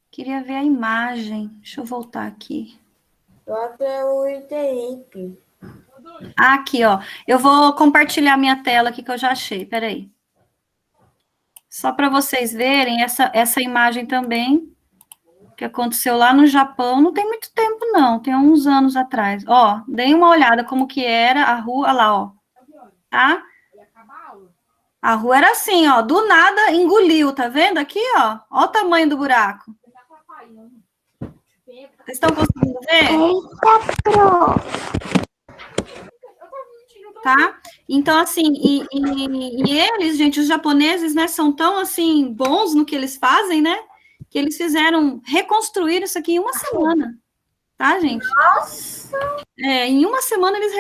Queria ver a imagem. Deixa eu voltar aqui. Aqui, ó. Eu vou compartilhar minha tela aqui que eu já achei. Peraí. Só para vocês verem essa imagem também, que aconteceu lá no Japão. Não tem muito tempo, não. Tem uns anos atrás. Ó, deem uma olhada como que era a rua. Olha lá, ó. Tá? A rua era assim, ó, do nada engoliu, tá vendo aqui, ó? Ó o tamanho do buraco. Vocês estão conseguindo ver?
Eita, pro!
Tá? Então, assim, e eles, gente, os japoneses, né, são tão, assim, bons no que eles fazem, né, que eles fizeram reconstruir isso aqui em uma semana, tá, gente?
Nossa!
Em uma semana eles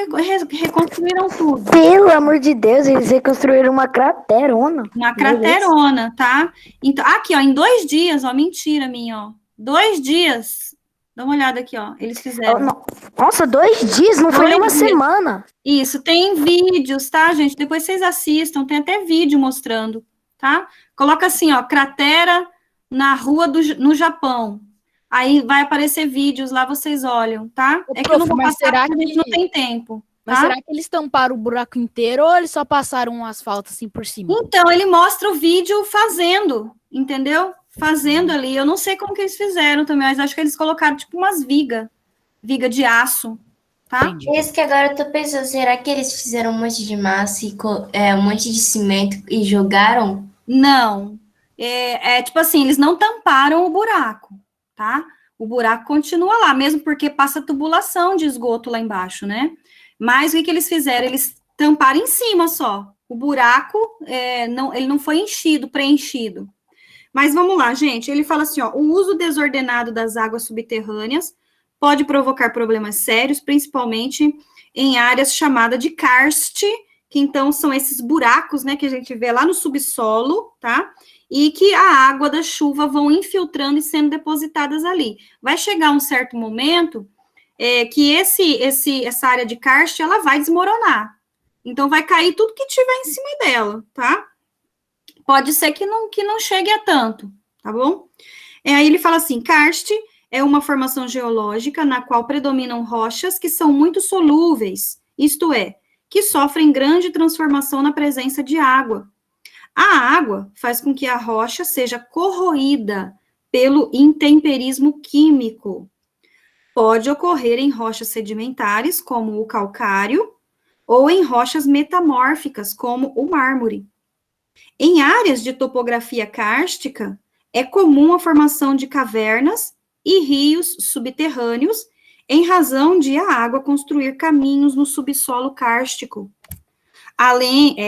reconstruíram tudo.
Pelo amor de Deus, eles reconstruíram uma craterona.
Uma craterona, tá? Então, aqui, ó, em 2 dias, ó, mentira minha, ó. 2 dias. Dá uma olhada aqui, ó. Eles fizeram.
Nossa, 2 dias, não foi nem uma
2 dias.
semana.
Isso, tem vídeos, tá, gente? Depois vocês assistam, tem até vídeo mostrando, tá? Coloca assim, ó, cratera na rua no Japão. Aí vai aparecer vídeos lá, vocês olham, tá?
Ô,
É que eu não
prof,
vou
mas
passar
será
porque a gente
que-
não tem tempo,
Mas
tá?
será que eles tamparam o buraco inteiro ou eles só passaram um asfalto assim por cima?
Então, ele mostra o vídeo fazendo, entendeu? Fazendo ali. Eu não sei como que eles fizeram também, mas acho que eles colocaram tipo umas viga de aço, tá?
Entendi.
Isso que agora eu tô pensando, será que eles fizeram um monte de massa e um monte de cimento e jogaram?
Não. Tipo assim, eles não tamparam o buraco, tá? O buraco continua lá, mesmo porque passa tubulação de esgoto lá embaixo, né? Mas o que eles fizeram? Eles tamparam em cima só. O buraco, ele não foi preenchido. Mas vamos lá, gente. Ele fala assim, ó, o uso desordenado das águas subterrâneas pode provocar problemas sérios, principalmente em áreas chamadas de karst, que então são esses buracos, né, que a gente vê lá no subsolo, tá? E que a água da chuva vão infiltrando e sendo depositadas ali. Vai chegar um certo momento que essa área de karst, ela vai desmoronar. Então, vai cair tudo que tiver em cima dela, tá? Pode ser que não chegue a tanto, tá bom? Aí ele fala assim, karst é uma formação geológica na qual predominam rochas que são muito solúveis, isto é, que sofrem grande transformação na presença de água. A água faz com que a rocha seja corroída pelo intemperismo químico. Pode ocorrer em rochas sedimentares, como o calcário, ou em rochas metamórficas, como o mármore. Em áreas de topografia kárstica, é comum a formação de cavernas e rios subterrâneos, em razão de a água construir caminhos no subsolo kárstico.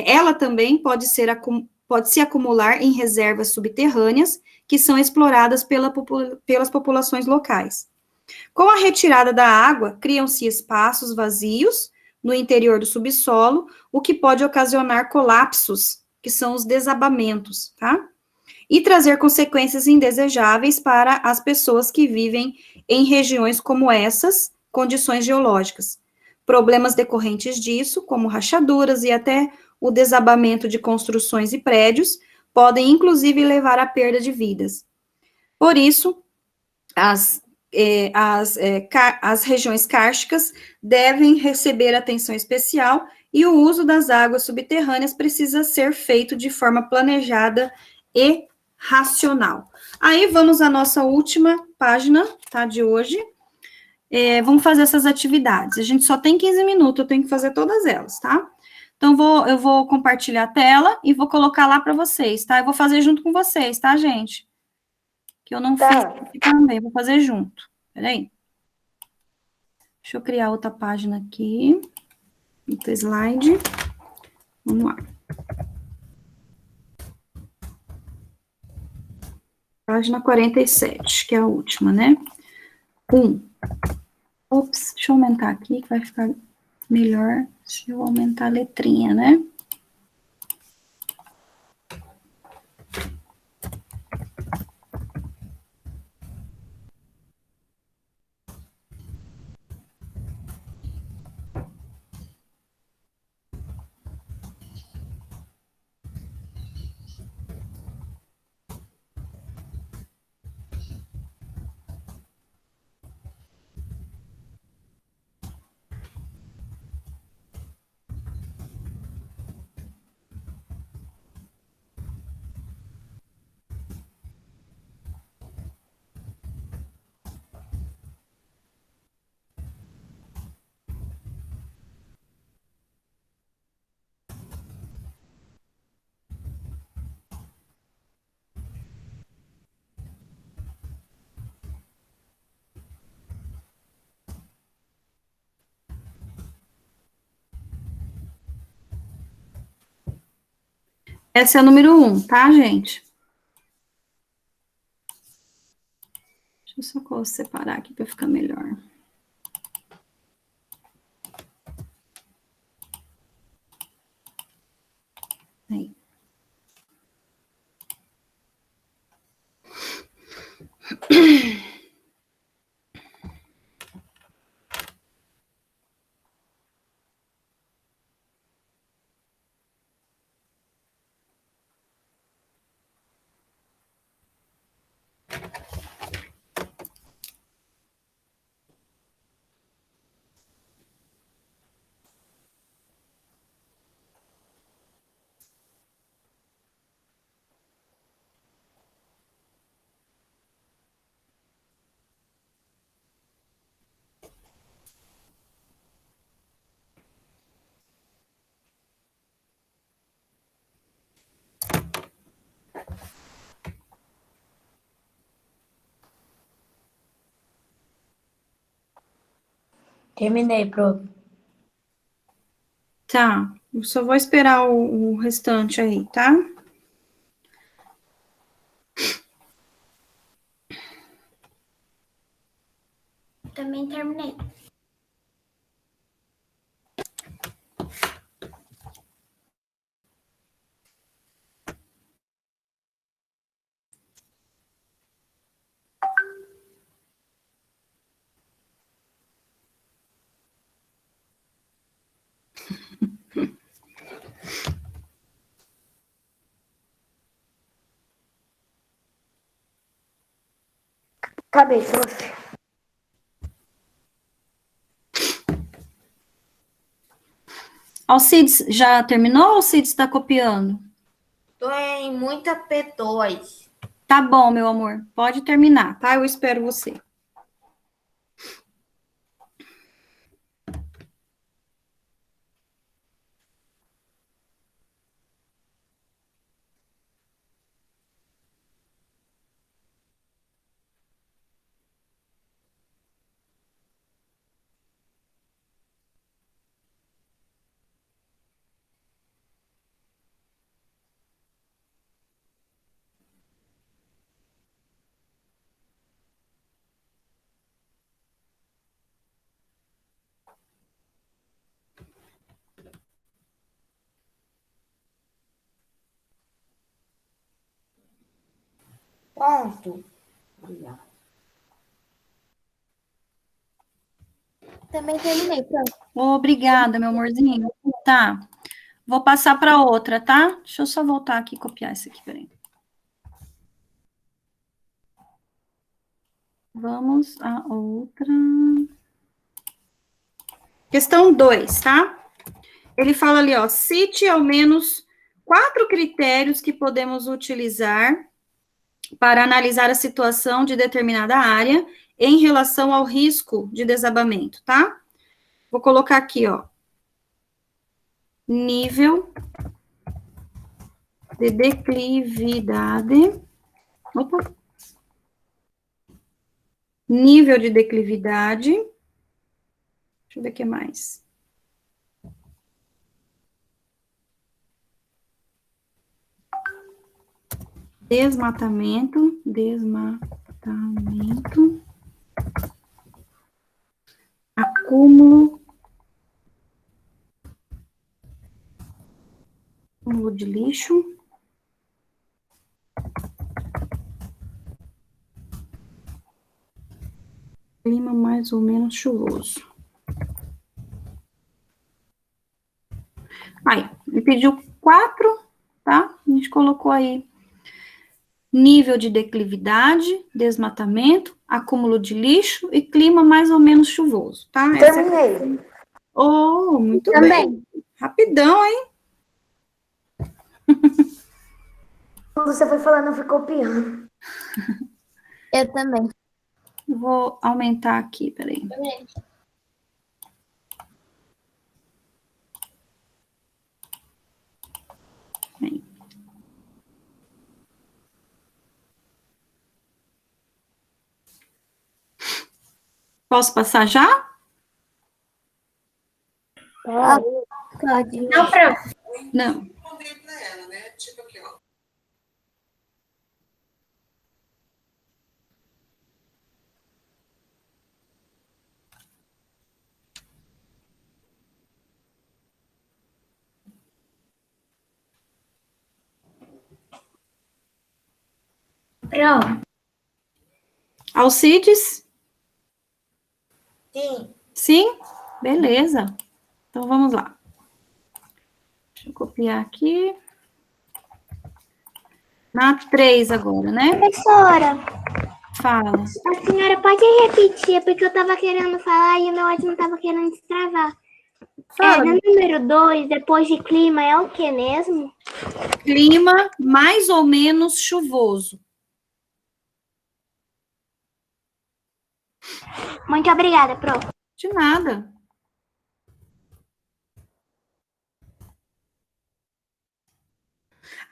Ela também pode se acumular em reservas subterrâneas, que são exploradas pelas populações locais. Com a retirada da água, criam-se espaços vazios no interior do subsolo, o que pode ocasionar colapsos, que são os desabamentos, tá? E trazer consequências indesejáveis para as pessoas que vivem em regiões como essas, condições geológicas. Problemas decorrentes disso, como rachaduras e até o desabamento de construções e prédios, podem inclusive levar à perda de vidas. Por isso, as regiões kársticas devem receber atenção especial e o uso das águas subterrâneas precisa ser feito de forma planejada e racional. Aí vamos à nossa última página, tá, de hoje. Vamos fazer essas atividades. A gente só tem 15 minutos, eu tenho que fazer todas elas, tá? Então, eu vou compartilhar a tela e vou colocar lá para vocês, tá? Eu vou fazer junto com vocês, tá, gente? Que eu não fiz aqui também, vou fazer junto. Peraí. Deixa eu criar outra página aqui. Outro slide. Vamos lá. Página 47, que é a última, né? Ops, deixa eu aumentar aqui, que vai ficar melhor se eu aumentar a letrinha, né? Essa é a número 1, tá, gente? Deixa eu só separar aqui para ficar melhor. Aí.
Terminei, prof.
Tá, eu só vou esperar o restante aí, tá?
Também terminei.
Acabei, prof.
Alcides, já terminou ou Alcides está copiando?
Tô em muita P2.
Tá bom, meu amor, pode terminar, tá? Eu espero você.
Ponto.
Também terminei, prof.
Obrigada, meu amorzinho. Tá, vou passar para outra, tá? Deixa eu só voltar aqui e copiar isso aqui, peraí. Vamos a outra. Questão 2, tá? Ele fala ali, ó, cite ao menos 4 critérios que podemos utilizar para analisar a situação de determinada área em relação ao risco de desabamento, tá? Vou colocar aqui, ó, nível de declividade. Opa. Nível de declividade. Deixa eu ver o que mais. Desmatamento. Acúmulo de lixo. Clima mais ou menos chuvoso. Aí, ele pediu 4, tá? A gente colocou aí nível de declividade, desmatamento, acúmulo de lixo e clima mais ou menos chuvoso, tá?
Terminei.
Oh, muito
Também.
bem. Rapidão, hein?
Quando você foi falando, eu fui copiando.
Eu também.
Vou aumentar aqui, peraí. Aí. Posso passar já?
Pode.
Não, prof.
Não.
Pro,
Alcides?
Sim.
Sim? Beleza. Então, vamos lá. Deixa eu copiar aqui. Na 3 agora, né?
professora,
Fala.
a senhora pode repetir, porque eu tava querendo falar e o meu áudio não tava querendo destravar.
Fala.
No número 2, depois de clima, é o que mesmo?
Clima mais ou menos chuvoso.
Muito obrigada, Pro.
De nada.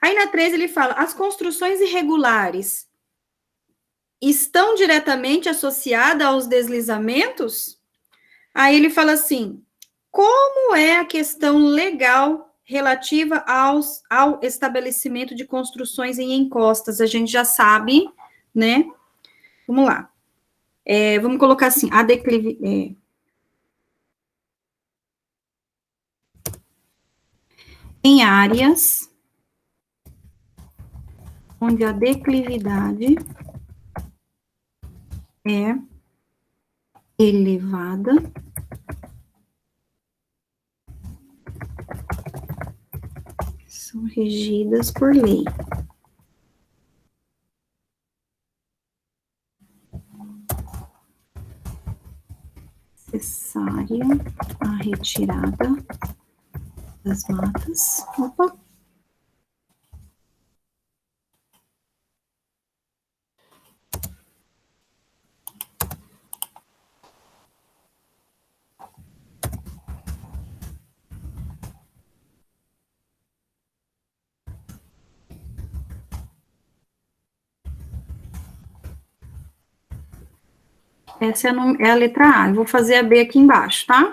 Aí na 3 ele fala, as construções irregulares estão diretamente associadas aos deslizamentos? Aí ele fala assim, como é a questão legal relativa ao estabelecimento de construções em encostas? A gente já sabe, né? Vamos lá. Vamos colocar assim, a declive... em áreas onde a declividade é elevada, são regidas por lei. Necessária a retirada das matas. Opa! Essa é a letra A. Eu vou fazer a B aqui embaixo, tá?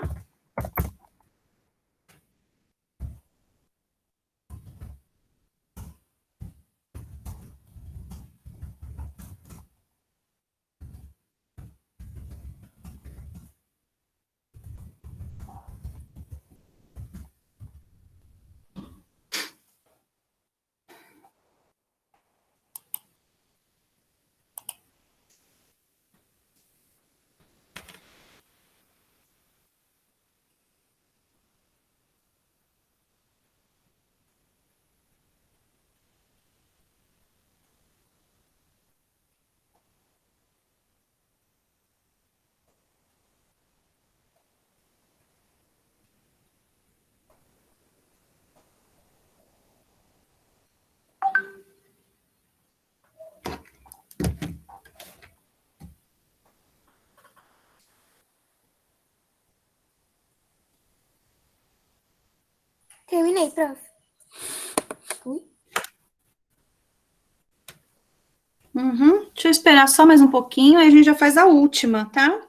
Terminei, prof.
Deixa eu esperar só mais um pouquinho, aí a gente já faz a última, tá?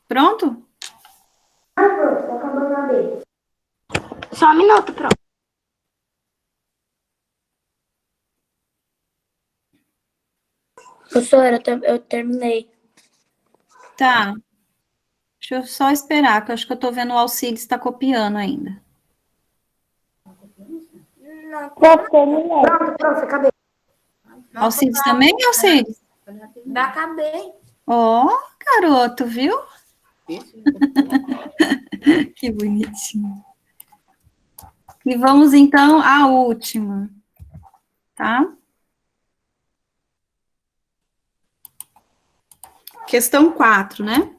Pronto?
Só um minuto, Pro.
Professora, eu terminei.
Tá. Deixa eu só esperar, que eu acho que eu tô vendo o Alcides está copiando ainda.
Prof, terminei.
Alcides também, Alcides?
Já acabei.
Ó, garoto, viu? Que bonitinho. E vamos, então, à última, tá? Questão 4, né?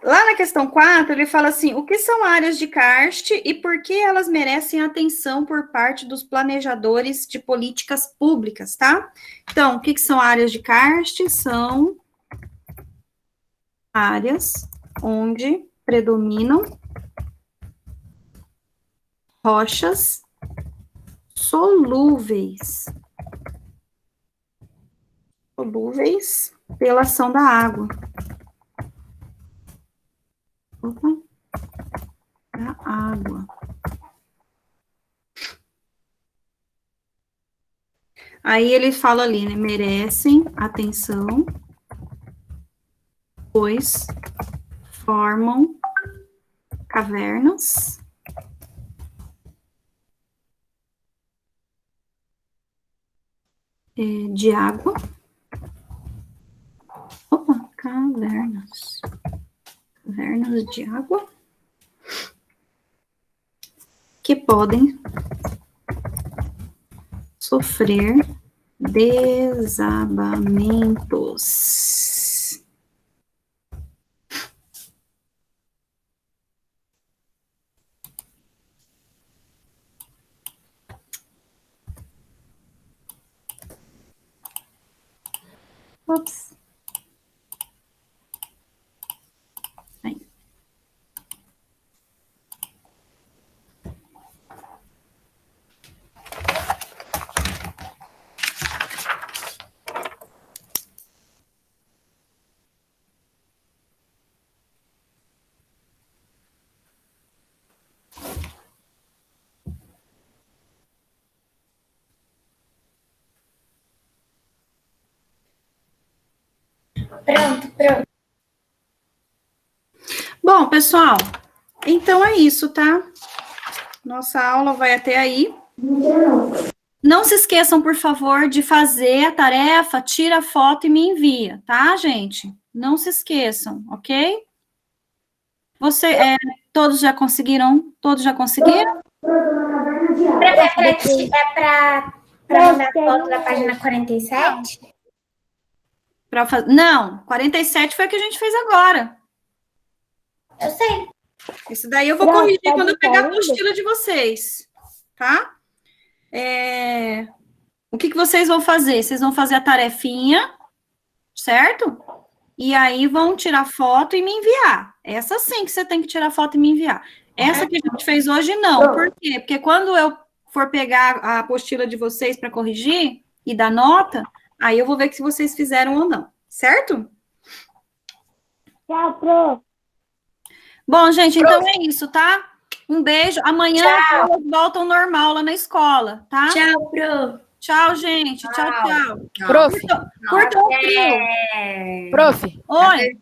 Lá na questão 4, ele fala assim, o que são áreas de karst e por que elas merecem atenção por parte dos planejadores de políticas públicas, tá? Então, o que são áreas de karst? São áreas onde predominam rochas solúveis solúveis pela ação da água. Opa. Da água. Aí ele fala ali, né? Merecem atenção, pois formam cavernas de água. Opa, cavernas. Cavernas de água que podem sofrer desabamentos. Ops. Aí.
Pronto.
Bom, pessoal, então é isso, tá? Nossa aula vai até aí. Não se esqueçam, por favor, de fazer a tarefa, tira a foto e me envia, tá, gente? Não se esqueçam, ok? Todos já conseguiram? Todos já conseguiram?
Para mandar foto da página 47?
Não, 47 foi o que a gente fez agora.
Eu sei.
Isso daí eu vou corrigir quando eu pegar a apostila de vocês, tá? O que vocês vão fazer? Vocês vão fazer a tarefinha, certo? E aí vão tirar foto e me enviar. Essa sim que você tem que tirar foto e me enviar. Essa que a gente fez hoje, não. Por quê? Porque quando eu for pegar a apostila de vocês para corrigir e dar nota, aí eu vou ver se vocês fizeram ou não, certo?
Tchau, Pro.
Bom, gente, então é isso, tá? Um beijo. Amanhã as aulas voltam ao normal lá na escola, tá?
Tchau, Pro.
Tchau, gente. Tchau.
Prof,
Curta o frio.
prof,
Oi.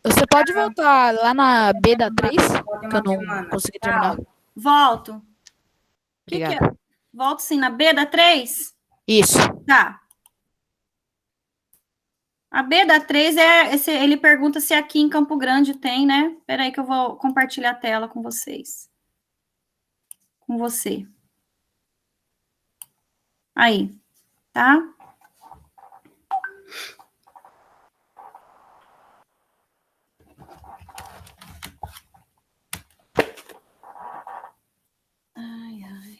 você pode voltar lá na B da 3? Que eu não consegui terminar.
Volto.
Obrigado.
É? Volto sim, na B da 3?
Isso.
Tá. A B da 3 ele pergunta se aqui em Campo Grande tem, né? Espera aí que eu vou compartilhar a tela com vocês. Com você. Aí, tá? Ai.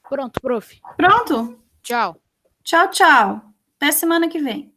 Pronto, prof.
Pronto?
Tchau.
Tchau. Até semana que vem.